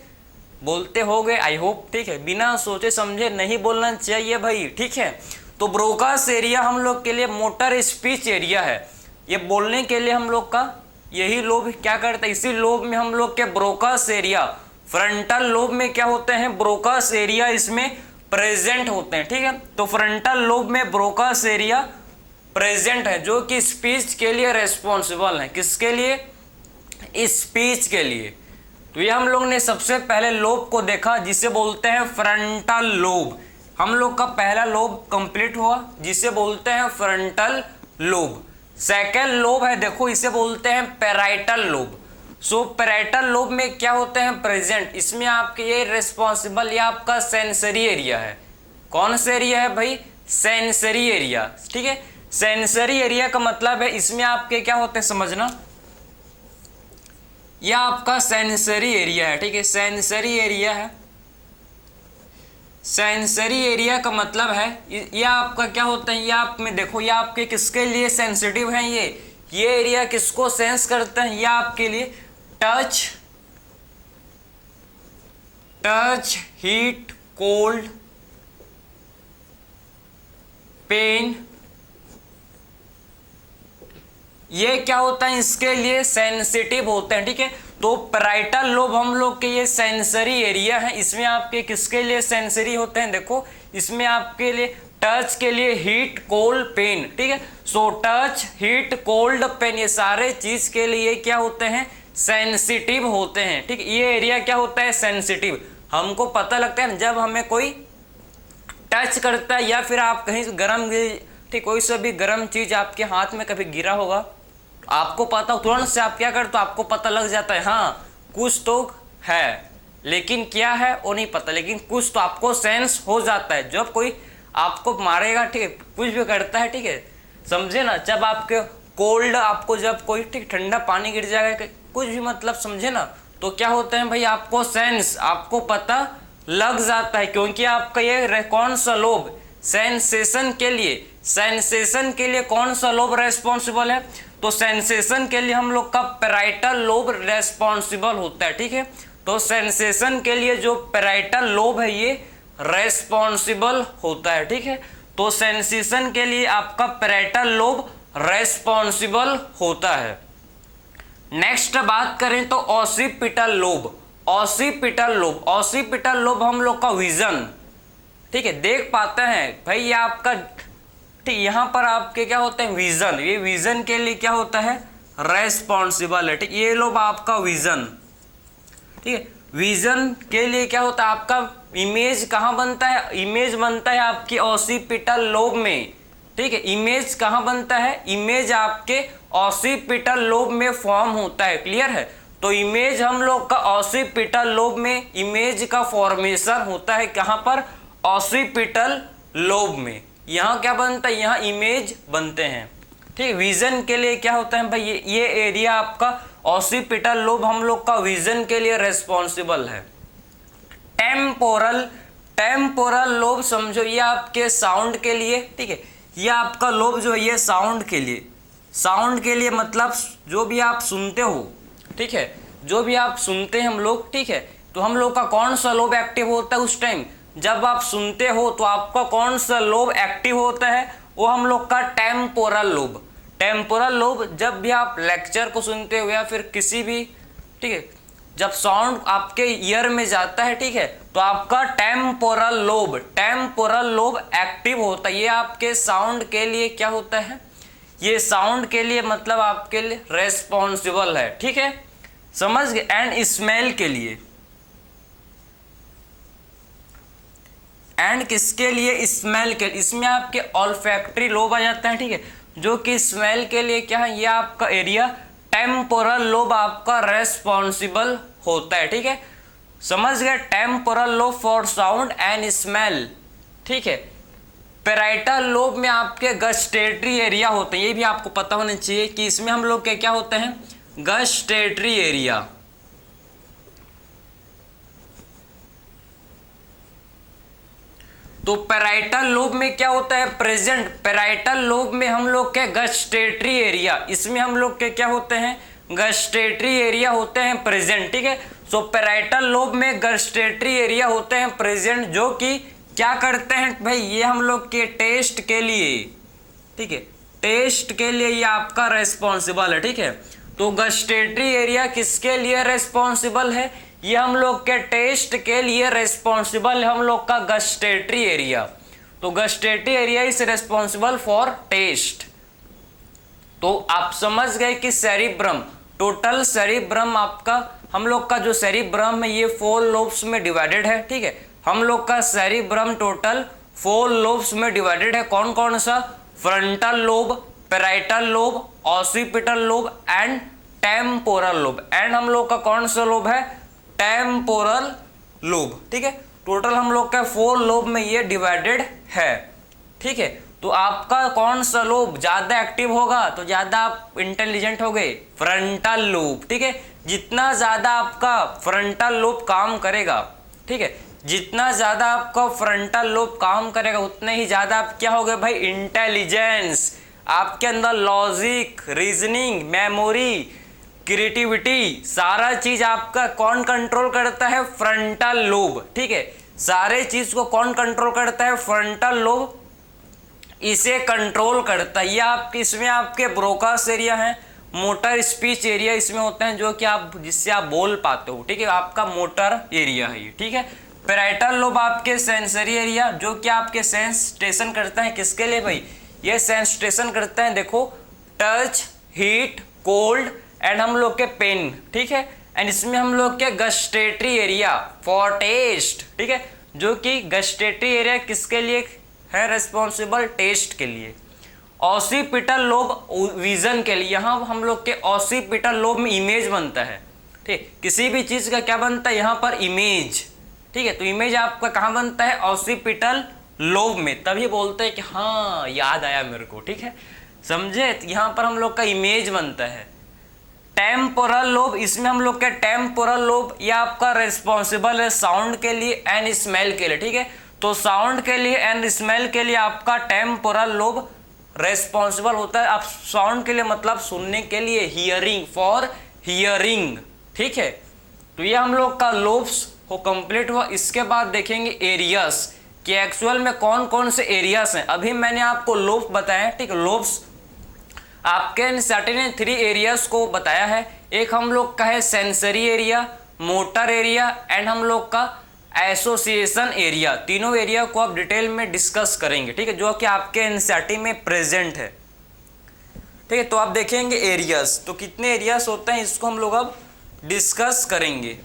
बोलते होगे आई होप, ठीक है, बिना सोचे समझे नहीं बोलना चाहिए भाई, ठीक है। तो ब्रोकास एरिया हम लोग के लिए मोटर स्पीच एरिया है, ये बोलने के लिए हम लोग का यही लोब क्या करता है? इसी लोब में हम लोग के ब्रोकास एरिया, फ्रंटल लोब में क्या होते हैं? ब्रोकास एरिया इसमें प्रेजेंट होते हैं, ठीक है। तो फ्रंटल लोब में ब्रोकास एरिया प्रेजेंट है, जो कि स्पीच के लिए रेस्पॉन्सिबल है। किसके लिए? स्पीच के लिए। तो ये हम लोग ने सबसे पहले लोब को देखा, जिसे बोलते हैं फ्रंटल लोब। हम लोग का पहला लोब कंप्लीट हुआ, जिसे बोलते हैं फ्रंटल लोब। सेकेंड लोब है, देखो, इसे बोलते हैं पैराइटल लोब। सो पैराइटल लोब में क्या होते हैं? प्रेजेंट। इसमें आपके ये रेस्पॉन्सिबल, ये आपका सेंसरी एरिया है। कौन सा एरिया है भाई? सेंसरी एरिया, ठीक है। सेंसरी एरिया का मतलब है इसमें आपके क्या होते हैं, समझना, यह आपका सेंसरी एरिया है, ठीक है, सेंसरी एरिया है। सेंसरी एरिया का मतलब है ये आपका क्या होता है, ये आप में देखो, ये आपके किसके लिए सेंसिटिव है? ये एरिया किसको सेंस करते हैं? ये आपके लिए टच, हीट, कोल्ड, पेन, ये क्या होता है? इसके लिए सेंसिटिव होते हैं, ठीक है। तो पैराइटल लोब हम लोग के ये सेंसरी एरिया है, इसमें आपके किसके लिए सेंसरी होते हैं? देखो, इसमें आपके लिए टच के लिए हीट, कोल्ड, पेन, ठीक है। So touch, heat, cold, pain, ये सारे चीज के लिए क्या होते हैं? सेंसिटिव होते हैं, ठीक है। ये एरिया क्या होता है? सेंसिटिव। हमको पता लगता है जब हमें कोई टच करता है या फिर आप कहीं गर्म, ठीक, कोई सा भी गर्म चीज आपके हाथ में कभी गिरा होगा, आपको पता हो, तुरंत से आप क्या करते हो, आपको पता लग जाता है हाँ कुछ तो है, लेकिन क्या है वो नहीं पता, लेकिन कुछ तो आपको सेंस हो जाता है। जब कोई आपको मारेगा, ठीक है, कुछ भी करता है, ठीक है, समझे ना, जब आपके कोल्ड, आपको जब कोई ठीक ठंडा पानी गिर जाएगा, कुछ भी मतलब समझे ना, तो क्या होता है भाई, आपको सेंस, आपको पता लग जाता है, क्योंकि आपका ये कौन सा लोब सेंसेशन के लिए कौन सा लोब रेस्पॉन्सिबल है, तो सेंसेशन के लिए हम लोग का पैराइटल लोब रेस्पॉन्सिबल होता है, ठीक है। तो सेंसेशन के लिए जो पैराइटल लोब है ये रेस्पॉन्सिबल होता है, ठीक है। तो सेंसेशन के लिए आपका पैराइटल लोब रेस्पॉन्सिबल होता है। नेक्स्ट बात करें तो ऑसिपिटल लोब। ऑसिपिटल लोब हम लोग का विजन, ठीक है, देख पाते हैं भाई, ये आपका ठीक, यहाँ पर आपके क्या होते हैं विजन, ये विजन के लिए क्या होता है रेस्पॉन्सिबल है, ठीक, ये लोब आपका विजन, ठीक है। विजन के लिए क्या होता है, आपका इमेज कहाँ बनता है, इमेज बनता है आपकी ऑसिपिटल लोब में, ठीक है। इमेज कहाँ बनता है, इमेज आपके ऑसिपिटल लोब में फॉर्म होता है, क्लियर है। तो इमेज हम लोग का ऑसिपिटल लोब में इमेज का फॉर्मेशन होता है, कहाँ पर, ऑसिपिटल लोब में। यहाँ क्या बनता है, यहाँ इमेज बनते हैं, ठीक। विजन के लिए क्या होता है भाई, ये एरिया आपका ऑसिपिटल लोब हम लोग का विजन के लिए रेस्पॉन्सिबल है। टेम्पोरल लोब समझो, ये आपके साउंड के लिए, ठीक है, ये आपका लोब जो है ये साउंड के लिए मतलब जो भी आप सुनते हो, ठीक है, जो भी आप सुनते हैं हम लोग, ठीक है, तो हम लोग का कौन सा लोब एक्टिव होता है उस टाइम जब आप सुनते हो, तो आपका कौन सा लोब एक्टिव होता है, वो हम लोग का टेम्पोरल लोब। जब भी आप लेक्चर को सुनते हो या फिर किसी भी, ठीक है, जब साउंड आपके ईयर में जाता है, ठीक है, तो आपका टेम्पोरल लोब एक्टिव होता है। ये आपके साउंड के लिए क्या होता है, ये साउंड के लिए मतलब आपके लिए रेस्पॉन्सिबल है, ठीक है, समझ गए। एंड स्मेल के लिए, एंड किसके लिए, स्मेल के, इसमें आपके ऑल्फैक्टरी लोब आ जाता है, ठीक है, जो कि स्मेल के लिए क्या है, ये आपका एरिया टेम्पोरल लोब आपका रेस्पॉन्सिबल होता है, ठीक है, समझ गए। Temporal lobe for sound and smell, ठीक है। पैराइटल लोब में आपके गस्टेटरी एरिया होते हैं, ये भी आपको पता होना चाहिए कि इसमें हम लोग के क्या होते हैं, गस्टेटरी एरिया। तो पैराइटल लोब में क्या होता है प्रेजेंट, पैराइटल लोब में हम लोग के गस्टेटरी एरिया, इसमें हम लोग के क्या होते हैं, गस्टेटरी एरिया होते हैं प्रेजेंट, ठीक है। सो पैराइटल लोब में गस्टेटरी एरिया होते हैं प्रेजेंट, जो कि क्या करते हैं भाई, ये हम लोग के टेस्ट के लिए, ठीक है, टेस्ट के लिए ये आपका रेस्पॉन्सिबल है, ठीक है। तो गस्टेटरी एरिया किसके लिए रेस्पॉन्सिबल है, ये हम लोग के टेस्ट के लिए रेस्पॉन्सिबल है, हम लोग का गस्टेटरी एरिया। तो gustatory area is responsible for taste. तो आप समझ गए कि सेरिब्रम, टोटल सेरिब्रम आपका, हम लोग का जो सेरिब्रम है ये 4 लोब्स में डिवाइडेड है, ठीक है। हम लोग का सेरिब्रम टोटल 4 लोब्स में डिवाइडेड है, कौन कौन सा, frontal lobe, parietal lobe, occipital lobe and temporal lobe. And हम लोग का कौन सा लोब है, टेम्पोरल लोब, ठीक है। टोटल हम लोग का 4 लोब में ये डिवाइडेड है, ठीक है। तो आपका कौन सा लोब ज्यादा एक्टिव होगा, तो ज्यादा आप इंटेलिजेंट हो गए, फ्रंटल लोब, ठीक है। जितना ज्यादा आपका फ्रंटल लोब काम करेगा, ठीक है, जितना ज्यादा आपका फ्रंटल लोब काम करेगा उतने ही ज्यादा आप क्या हो गए भाई, इंटेलिजेंस, आपके अंदर लॉजिक, रीजनिंग, मेमोरी, क्रिएटिविटी, सारा चीज आपका कौन कंट्रोल करता है, फ्रंटल लोब, ठीक है। सारे चीज को कौन कंट्रोल करता है, फ्रंटल लोब इसे कंट्रोल करता है। ये आपके, इसमें आपके ब्रोकास एरिया है, मोटर स्पीच एरिया इसमें होते हैं, जो कि आप जिससे आप बोल पाते हो, ठीक है, आपका मोटर एरिया है ये, ठीक है। पैराइटल लोब आपके सेंसरी एरिया, जो कि आपके सेंसेशन करते हैं, किसके लिए भाई, ये सेंसेशन करते हैं, देखो, टच, हीट, कोल्ड एंड हम लोग के पेन, ठीक है। एंड इसमें हम लोग क्या गस्टेटरी एरिया फॉर टेस्ट, ठीक है, जो कि गस्टेटरी एरिया किसके लिए है रेस्पॉन्सिबल, टेस्ट के लिए। ऑसिपिटल लोब विजन के लिए, यहाँ हम लोग के ऑसिपिटल लोब में इमेज बनता है, ठीक, किसी भी चीज का क्या बनता है यहाँ पर इमेज, ठीक है, तो इमेज आपका कहाँ बनता है ऑसिपिटल लोब में, तभी बोलते हैं कि हाँ याद आया मेरे को, ठीक है, समझे, तो यहाँ पर हम लोग का इमेज बनता है। टेम्पोरल लोब, इसमें हम लोग का टेम्पोरल लोब ये आपका रिस्पॉन्सिबल है साउंड के लिए एंड स्मेल के लिए, ठीक है, तो साउंड के लिए एंड स्मेल के लिए आपका टेम्पोरल लोब रेस्पॉन्सिबल होता है। आप साउंड के लिए मतलब सुनने के लिए, हियरिंग फॉर हियरिंग, ठीक है, तो ये हम लोग का लोब्स हो कंप्लीट हुआ। इसके बाद देखेंगे एरियास कि एक्चुअल में कौन कौन से एरियास हैं। अभी मैंने आपको लोब बताया, ठीक है, लोब्स आपके एनसीईआरटी ने 3 एरियाज को बताया है। एक हम लोग का है sensory area, motor area and हम लोग का एसोसिएशन एरिया। तीनों एरिया को आप डिटेल में डिस्कस करेंगे, ठीक है, जो कि आपके एनसीईआरटी में प्रेजेंट है, ठीक है। तो आप देखेंगे एरियाज, तो कितने एरियाज होते हैं इसको हम लोग अब डिस्कस करेंगे।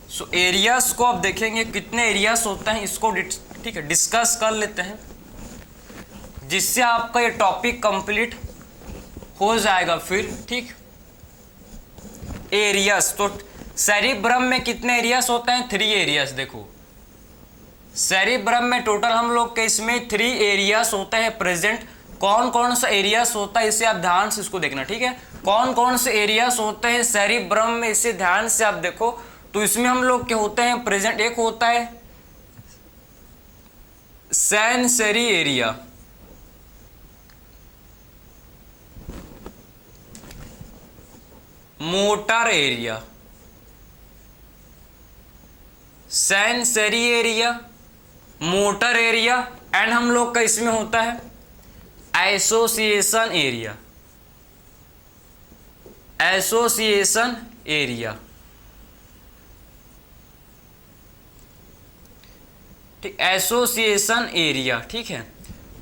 सो एरियाज को आप देखेंगे कितने एरियाज होते हैं, इसको ठीक है डिस्कस कर लेते हैं, जिससे आपका ये टॉपिक कंप्लीट हो जाएगा फिर, ठीक। एरियाज, तो सेरिब्रम में कितने एरियाज होते हैं, 3 एरियाज। देखो सेरिब्रम में टोटल हम लोग के इसमें 3 एरियाज होते हैं प्रेजेंट। कौन कौन सा एरियाज होता है इसे आप ध्यान से इसको देखना, ठीक है, कौन कौन से एरियाज होते हैं सेरिब्रम में, इसे ध्यान से आप देखो। तो इसमें हम लोग के होते हैं प्रेजेंट, एक होता है sensory area, motor area, sensory area, motor area and हम लोग का इसमें होता है एसोसिएशन एरिया, एसोसिएशन एरिया, ठीक, एसोसिएशन एरिया, ठीक है।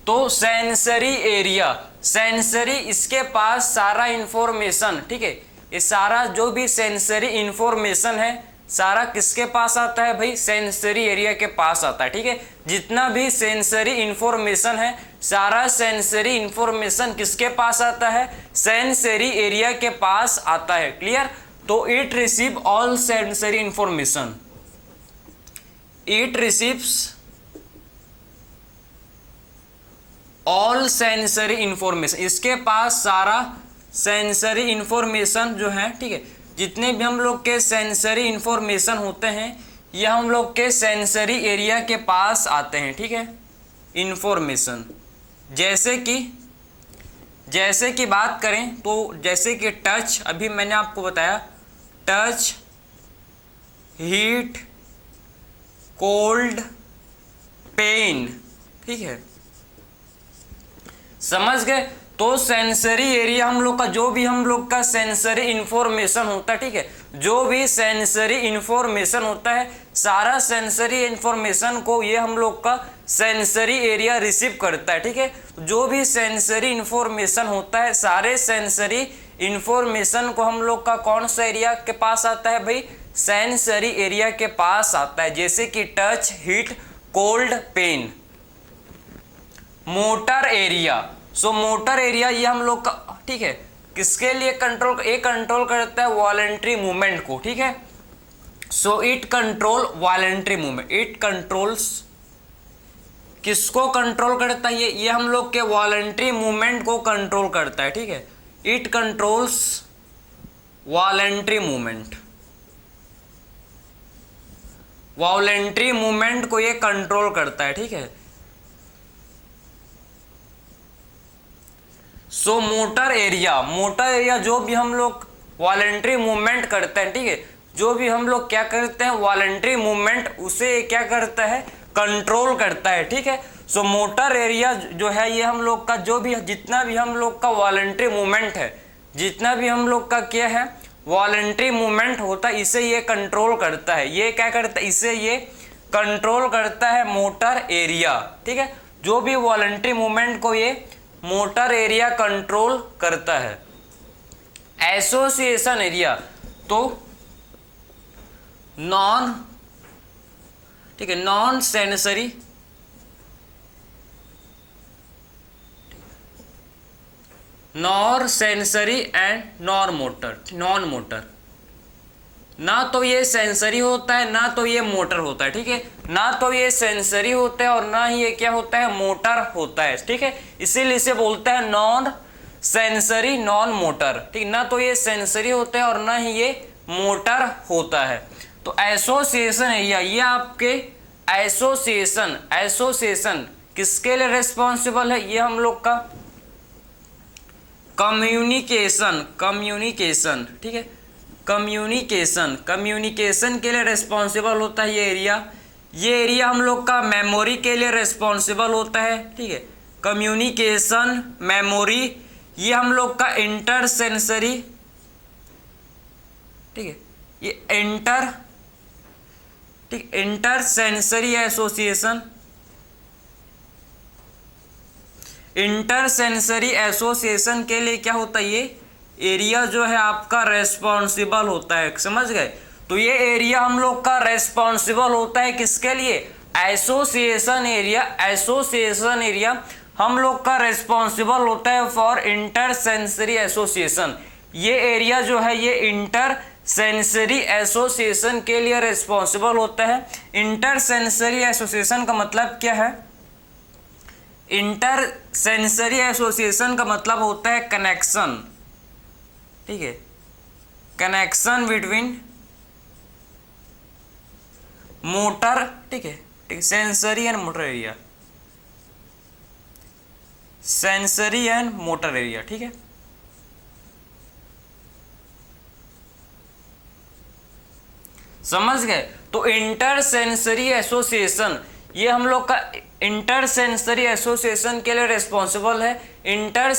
तो सेंसरी एरिया, सेंसरी इसके पास सारा इंफॉर्मेशन, ठीक है, ये सारा जो भी सेंसरी इंफॉर्मेशन है सारा किसके पास आता है भाई, सेंसरी एरिया के पास आता है, ठीक है। जितना भी सेंसरी इंफॉर्मेशन है सारा सेंसरी इंफॉर्मेशन किसके पास आता है, सेंसरी एरिया के पास आता है, क्लियर। तो it receive all sensory information, it receives all sensory information, इसके पास सारा सेंसरी इंफॉर्मेशन जो है, ठीक है, जितने भी हम लोग के सेंसरी इंफॉर्मेशन होते हैं ये हम लोग के सेंसरी एरिया के पास आते हैं, ठीक है, इंफॉर्मेशन। जैसे कि बात करें तो जैसे कि टच, अभी मैंने आपको बताया टच, हीट, कोल्ड, पेन, ठीक है, समझ गए। तो सेंसरी एरिया हम लोग का जो भी हम लोग का सेंसरी इंफॉर्मेशन होता है, ठीक है, जो भी सेंसरी इंफॉर्मेशन होता है सारा सेंसरी इंफॉर्मेशन को ये हम लोग का सेंसरी एरिया रिसीव करता है, ठीक है। जो भी सेंसरी इंफॉर्मेशन होता है सारे सेंसरी इंफॉर्मेशन को हम लोग का कौन सा एरिया के पास आता है भाई, सेंसरी एरिया के पास आता है। जैसे कि touch, heat, cold, pain. Motor area, so motor area ये हम लोग का, ठीक है, किसके लिए कंट्रोल, ये कंट्रोल करता है वॉलंटरी मूवमेंट को, ठीक है। So it control voluntary movement, it controls, किसको कंट्रोल करता है ये हम लोग के वॉलंटरी मूवमेंट को कंट्रोल करता है, ठीक है। It controls voluntary movement, voluntary movement को ये कंट्रोल करता है, ठीक है। सो मोटर एरिया जो भी हम लोग वॉलंटरी मूवमेंट करते हैं, ठीक है, जो भी हम लोग क्या करते हैं वॉलंटरी मूवमेंट, उसे क्या करता है, कंट्रोल करता है, ठीक है। सो मोटर एरिया जो है ये हम लोग का जो भी जितना भी हम लोग का वॉलंटरी मूवमेंट है, जितना भी हम लोग का क्या है वॉलंटरी मूवमेंट होता है, इसे ये कंट्रोल करता है। ये क्या करता है, इसे ये कंट्रोल करता है मोटर एरिया, ठीक है, जो भी वॉलंटरी मूवमेंट को ये मोटर एरिया कंट्रोल करता है। एसोसिएशन एरिया तो नॉन, ठीक है, non sensory, nor sensory and non motor, ना तो ये सेंसरी होता है ना तो ये मोटर होता है, ठीक है, ना तो ये सेंसरी होता है और ना ही ये क्या होता है, मोटर होता है, ठीक है, इसीलिए इसे बोलते हैं नॉन सेंसरी नॉन मोटर, ठीक, ना तो ये सेंसरी होता है और ना ही ये मोटर होता है। तो एसोसिएशन एरिया, ये आपके एसोसिएशन किसके लिए रिस्पॉन्सिबल है, ये हम लोग का कम्युनिकेशन, ठीक है, कम्युनिकेशन के लिए रिस्पॉन्सिबल होता है ये एरिया हम लोग का मेमोरी के लिए रिस्पॉन्सिबल होता है, ठीक है, कम्युनिकेशन मेमोरी, ये हम लोग का इंटर सेंसरी, ठीक है, ये inter sensory association, inter sensory association के लिए क्या होता है, ये एरिया जो है आपका रेस्पॉन्सिबल होता है, समझ गए। तो ये एरिया हम लोग का रेस्पॉन्सिबल होता है किसके लिए, एसोसिएशन एरिया हम लोग का रेस्पॉन्सिबल होता है फॉर इंटर सेंसरी एसोसिएशन। ये एरिया जो है ये इंटर सेंसरी एसोसिएशन के लिए रेस्पॉन्सिबल होता है। इंटर सेंसरी एसोसिएशन का मतलब क्या है, इंटर सेंसरी एसोसिएशन का मतलब होता है कनेक्शन, ठीक है, कनेक्शन बिटवीन मोटर, ठीक है, sensory and motor area, sensory and motor area, ठीक है। समझ गए। तो इंटर सेंसरी एसोसिएशन, ये हम लोग का इंटर सेंसरी एसोसिएशन के लिए रिस्पॉन्सिबल है। इंटर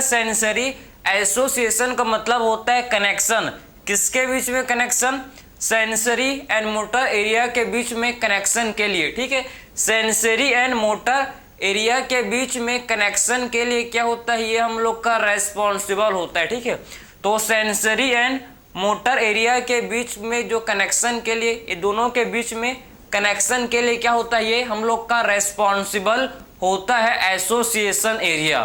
सेंसरी एसोसिएशन का मतलब होता है कनेक्शन, किसके बीच में connection, sensory and motor area के बीच में कनेक्शन के लिए, ठीक है, सेंसरी एंड मोटर एरिया के बीच में कनेक्शन के लिए क्या होता है, ये हम लोग का रेस्पॉन्सिबल होता है, ठीक है। तो सेंसरी एंड मोटर एरिया के बीच में जो कनेक्शन के लिए, ये दोनों के बीच में कनेक्शन के लिए क्या होता है, ये हम लोग का रेस्पॉन्सिबल होता है एसोसिएशन एरिया।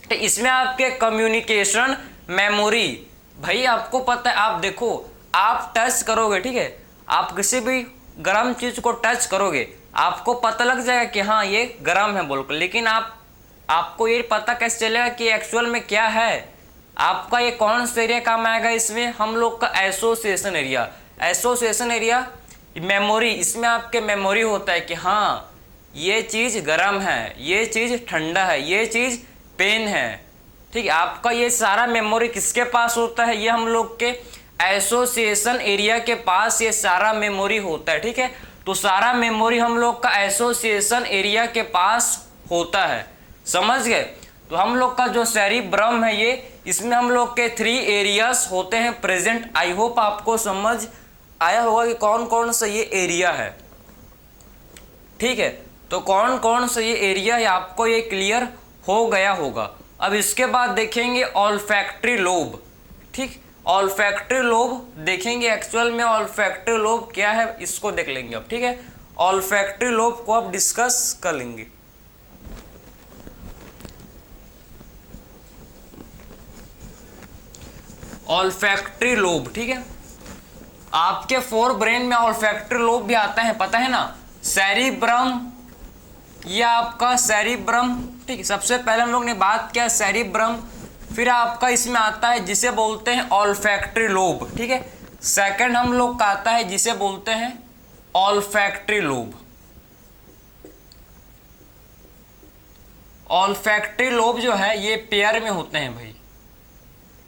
तो इसमें आपके कम्युनिकेशन मेमोरी, भाई आपको पता है, आप देखो, आप टच करोगे, ठीक है, आप किसी भी गर्म चीज को टच करोगे, आपको पता लग जाएगा कि हाँ ये गर्म है बोलकर, लेकिन आपको ये पता कैसे चलेगा कि एक्चुअल में क्या है, आपका ये कौन सा एरिया काम आएगा इसमें, हम लोग का एसोसिएशन एरिया मेमोरी, इसमें आपके मेमोरी होता है कि हाँ ये चीज़ गर्म है, ये चीज़ ठंडा है, ये चीज़ पेन है, ठीक है। आपका ये सारा मेमोरी किसके पास होता है, ये हम लोग के एसोसिएशन एरिया के पास ये सारा मेमोरी होता है, ठीक है। तो सारा मेमोरी हम लोग का एसोसिएशन एरिया के पास होता है, समझ गए। तो हम लोग का जो सेरिब्रम है ये, इसमें हम लोग के 3 एरियाज होते हैं प्रेजेंट। आई होप आपको समझ आया होगा कि कौन कौन सा ये एरिया है, ठीक है। तो कौन कौन सा ये एरिया है आपको ये क्लियर हो गया होगा। अब इसके बाद देखेंगे ऑल्फैक्टरी लोब, ठीक, ऑल्फैक्टरी लोब देखेंगे, एक्चुअल में ऑल्फैक्टरी लोब क्या है इसको देख लेंगे अब, ठीक है। ऑल्फैक्टरी लोब को अब डिस्कस कर लेंगे। ऑल्फैक्टरी लोब, ठीक है, आपके 4 ब्रेन में ऑल्फैक्टरी लोब भी आता है, पता है ना, सेरिब्रम, ये आपका सेरिब्रम, ठीक है। सबसे पहले हम लोग ने बात किया सेरिब्रम, फिर आपका इसमें आता है जिसे बोलते हैं ऑल्फैक्टरी लोब, ठीक है। सेकंड हम लोग का आता है जिसे बोलते हैं ऑल्फैक्टरी लोब। ऑल्फैक्टरी लोब जो है ये पेयर में होते हैं भाई,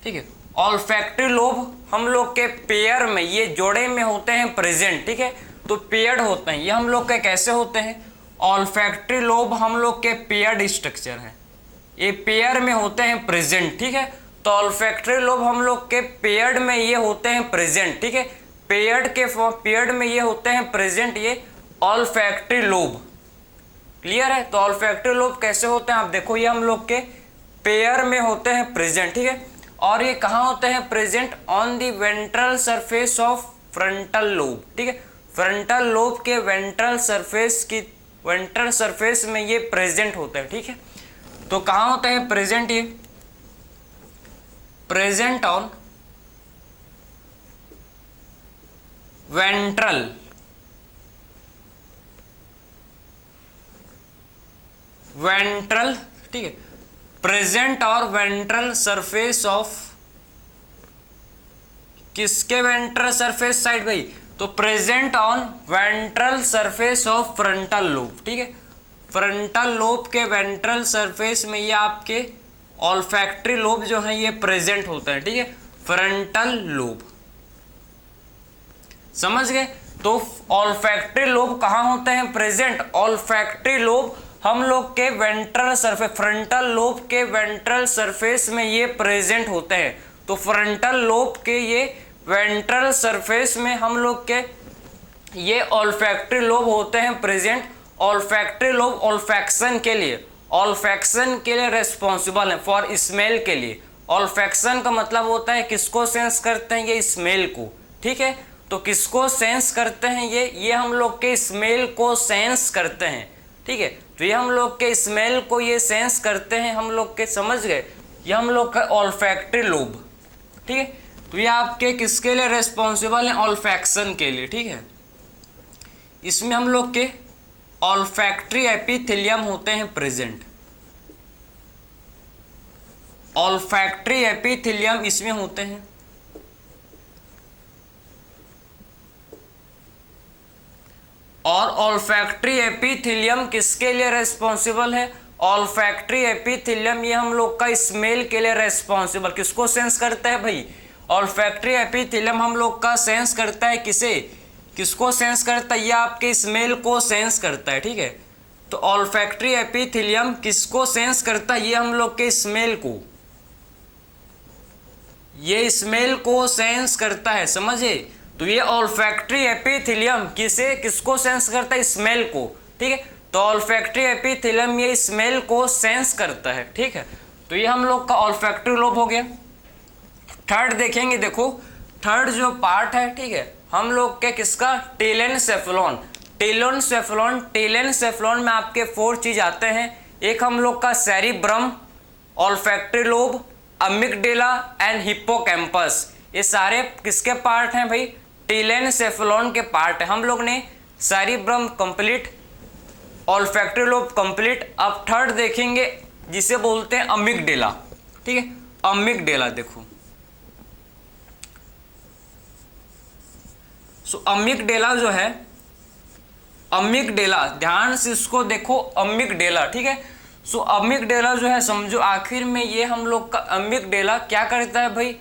ठीक है। ऑल्फैक्टरी लोब हम लोग के पेयर में, ये जोड़े में होते हैं प्रेजेंट, ठीक है। तो पेयर्ड होते हैं, ये हम लोग के कैसे होते हैं, ऑल्फैक्टरी लोब हम लोग के पेयर्ड स्ट्रक्चर हैं, ये पेयर में होते हैं प्रेजेंट, ठीक है। तो ऑल्फैक्टरी लोब हम लोग के पेयर्ड में ये होते हैं प्रेजेंट, ठीक है। पेयर्ड में ये होते हैं प्रेजेंट ये ऑल्फैक्टरी लोब। क्लियर है? तो ऑल्फैक्टरी लोब कैसे होते हैं आप देखो, ये हम लोग के पेयर में होते हैं प्रेजेंट, ठीक है। और ये कहाँ होते हैं present? On the ventral surface of frontal lobe, ठीक है। फ्रंटल लोब के वेंट्रल सरफेस में ये प्रेजेंट होता है, ठीक है। तो कहाँ होता है प्रेजेंट? ये प्रेजेंट ऑन वेंट्रल, ठीक है, प्रेजेंट और वेंट्रल सरफेस ऑफ, किसके वेंट्रल सरफेस साइड भाई? तो present on ventral surface of frontal lobe, ठीक है। फ्रंटल लोब के वेंट्रल सरफेस में ये आपके ऑल्फैक्टरी लोब जो है ये प्रेजेंट होता है, ठीक है। फ्रंटल लोब, समझ गए? तो ऑल्फैक्टरी लोब कहाँ होते हैं प्रेजेंट? ऑल्फैक्टरी लोब हम लोग के वेंट्रल सरफेस, फ्रंटल लोब के वेंट्रल सरफेस में ये प्रेजेंट होते हैं। तो फ्रंटल लोब के ये वेंट्रल सरफेस में हम लोग के ये ऑल्फैक्टरी लोब होते हैं प्रेजेंट। ऑल्फैक्टरी लोब ऑल्फैक्शन के लिए रेस्पॉन्सिबल है, फॉर स्मेल के लिए। ऑल्फैक्शन का मतलब होता है किसको सेंस करते हैं? ये स्मेल को, ठीक है। तो किसको सेंस करते हैं? ये हम लोग के स्मेल को सेंस करते हैं, ठीक है। तो ये हम लोग के स्मेल को ये सेंस करते हैं हम लोग के, समझ गए? ये हम लोग का ऑल्फैक्टरी लोब, ठीक है। तो ये आपके किसके लिए रेस्पॉन्सिबल है? ऑल्फैक्शन के लिए, ठीक है। इसमें हम लोग के ऑल्फैक्टरी एपिथेलियम होते हैं प्रेजेंट। ऑल्फैक्टरी एपिथेलियम इसमें होते हैं। और ऑल्फैक्टरी एपिथेलियम किसके लिए रेस्पॉन्सिबल है? ऑल्फैक्टरी एपिथेलियम ये हम लोग का स्मेल के लिए रेस्पॉन्सिबल, किसको सेंस करता है भाई? ऑल्फैक्टरी एपिथेलियम हम लोग का सेंस करता है किसे? किसको सेंस करता है? ये आपके स्मेल को सेंस करता है, ठीक है। तो ऑल्फैक्टरी एपिथेलियम किसको सेंस करता है? ये हम लोग के स्मेल को, ये स्मेल को सेंस करता है, समझे? तो ये ऑल्फैक्टरी एपिथेलियम किसको सेंस करता है? स्मेल को, ठीक है। तो ऑल्फैक्टरी एपिथेलियम ये स्मेल को सेंस करता है, ठीक है। तो ये हम लोग का ऑल्फैक्टरी लोब हो गया। थर्ड देखेंगे, देखो थर्ड जो पार्ट है, ठीक है, हम लोग के किसका? टेलेनसेफेलॉन। टेलेनसेफेलॉन में आपके 4 चीज आते हैं। एक हम लोग का cerebrum, olfactory lobe, amygdala and hippocampus. ये सारे किसके पार्ट हैं भाई? टेलेनसेफेलॉन के पार्ट है। हम लोग ने cerebrum complete, olfactory lobe complete. अब थर्ड देखेंगे जिसे बोलते हैं अमिगडेला, ठीक है। अमिगडेला देखो, सो अमिगडेला जो है, अमिगडेला ध्यान से इसको देखो, अमिगडेला, ठीक है। सो अमिगडेला जो है समझो आखिर में ये हम लोग का अमिगडेला क्या करता है भाई,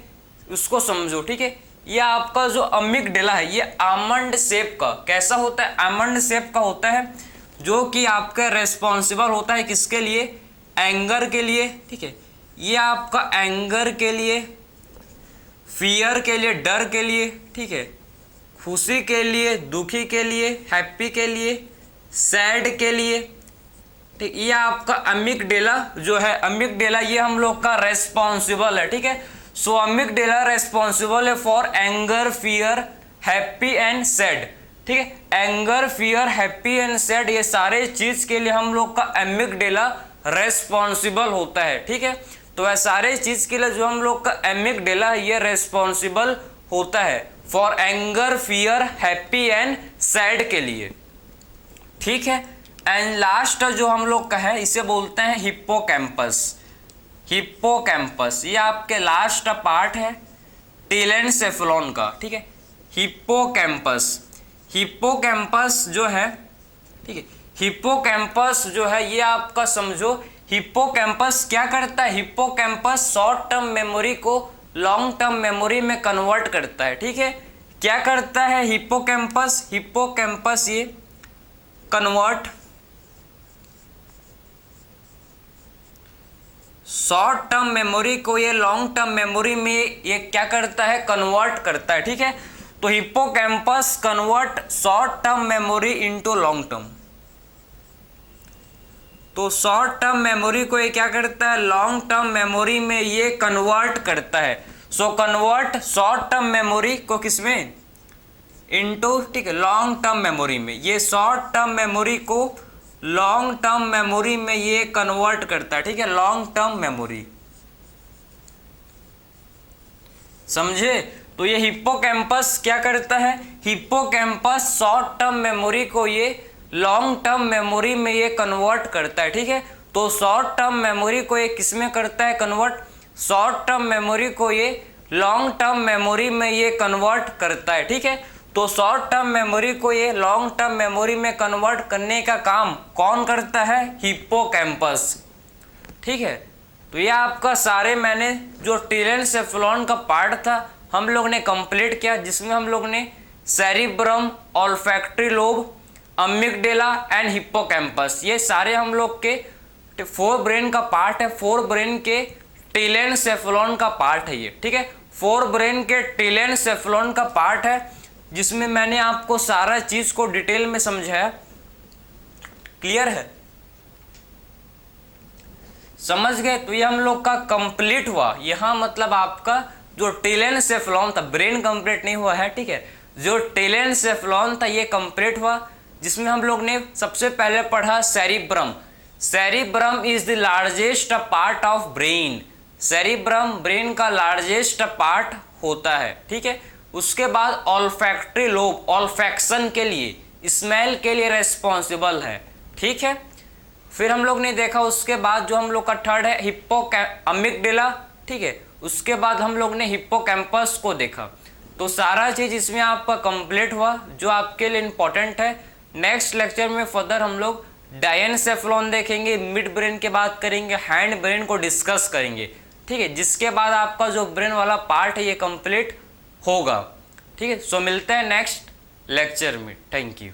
उसको समझो, ठीक है। ये आपका जो अमिगडेला है ये आमंड शेप का, कैसा होता है? आमंड शेप का होता है, जो कि आपका रेस्पॉन्सिबल होता है किसके लिए? एंगर के लिए, ठीक है। ये आपका एंगर के लिए, फियर के लिए, डर के लिए, ठीक है, खुशी के लिए, दुखी के लिए, हैप्पी के लिए, सैड के लिए, ठीक। ये आपका अमिगडेला जो है, अमिगडेला ये हम लोग का रेस्पॉन्सिबल है, ठीक है। सो अमिगडेला रेस्पॉन्सिबल है for anger, fear, happy and sad, ठीक है। Anger, fear, happy and sad ये सारे चीज के लिए हम लोग का अमिगडेला रेस्पॉन्सिबल होता है, ठीक है। तो वह सारे चीज के लिए जो हम लोग का अमिगडेला है ये रेस्पॉन्सिबल होता है for anger, fear, happy and sad के लिए, ठीक है। एंड लास्ट जो हम लोग का है इसे बोलते हैं हिप्पोकैम्पस। हिप्पोकैम्पस ये आपके लास्ट पार्ट है टेलेनसेफेलॉन का, ठीक है। हिप्पोकैम्पस, हिप्पोकैम्पस जो है, ठीक है, हिप्पोकैम्पस जो है ये आपका समझो, हिप्पोकैम्पस क्या करता है? हिप्पोकैम्पस शॉर्ट टर्म मेमोरी को लॉन्ग टर्म मेमोरी में कन्वर्ट करता है, ठीक है। क्या करता है हिप्पोकैम्पस? हिप्पोकैम्पस ये कन्वर्ट शॉर्ट टर्म मेमोरी को ये लॉन्ग टर्म मेमोरी में ये क्या करता है? कन्वर्ट करता है, ठीक है। तो hippocampus convert short term memory into long term. तो शॉर्ट टर्म मेमोरी को ये क्या करता है, लॉन्ग टर्म मेमोरी में ये कन्वर्ट करता है। So convert short term memory को किसमें, इनटू, ठीक है, लॉन्ग टर्म मेमोरी में। ये शॉर्ट टर्म मेमोरी को लॉन्ग टर्म मेमोरी में ये कन्वर्ट करता है, ठीक है, लॉन्ग टर्म मेमोरी, समझे। तो ये हिप्पोकैम्पस क्या करता है, हिप्पोकैम्पस शॉर्ट टर्म मेमोरी को ये लॉन्ग टर्म मेमोरी में ये कन्वर्ट करता है, ठीक है। तो शॉर्ट टर्म मेमोरी को ये किस में करता है कन्वर्ट, शॉर्ट टर्म मेमोरी को ये लॉन्ग टर्म मेमोरी में ये कन्वर्ट करता है, ठीक है। तो शॉर्ट टर्म मेमोरी को ये लॉन्ग टर्म मेमोरी में कन्वर्ट करने का काम कौन करता है, हिप्पोकैम्पस, ठीक है। तो ये आपका सारे मैंने जो टीलेनसेफेलॉन का पार्ट था हम लोग ने कंप्लीट किया, जिसमें हम लोग ने cerebrum, olfactory lobe, amygdala and hippocampus, ये सारे हम लोग के 4 ब्रेन का पार्ट है, 4 ब्रेन के टीलेनसेफेलॉन का पार्ट है ये, ठीक है। 4 ब्रेन के टीलेनसेफेलॉन का पार्ट है, जिसमें मैंने आपको सारा चीज को डिटेल में समझाया। क्लियर है, समझ गए। तो ये हम लोग का कंप्लीट हुआ। यहाँ मतलब आपका जो टीलेनसेफेलॉन था, ब्रेन कंप्लीट नहीं हुआ है, ठीक है, जो टीलेनसेफेलॉन था ये कंप्लीट हुआ, जिसमें हम लोग ने सबसे पहले पढ़ा cerebrum. Cerebrum is the largest part of brain, cerebrum brain का लार्जेस्ट पार्ट होता है, ठीक है। उसके बाद ऑल्फैक्टरी लोब, ऑल्फैक्शन के लिए, स्मेल के लिए रेस्पॉन्सिबल है, ठीक है। फिर हम लोग ने देखा उसके बाद जो हम लोग का थर्ड है अमिगडेला, ठीक है। उसके बाद हम लोग ने हिप्पोकैम्पस को देखा। तो सारा चीज इसमें आपका कंप्लीट हुआ जो आपके लिए इंपॉर्टेंट है। नेक्स्ट लेक्चर में फर्दर हम लोग डायनसेफेलॉन देखेंगे, मिड ब्रेन के बात करेंगे, हैंड ब्रेन को डिस्कस करेंगे, ठीक है। जिसके बाद आपका जो ब्रेन वाला पार्ट है ये कंप्लीट होगा, ठीक है। सो मिलते हैं नेक्स्ट लेक्चर में। Thank you.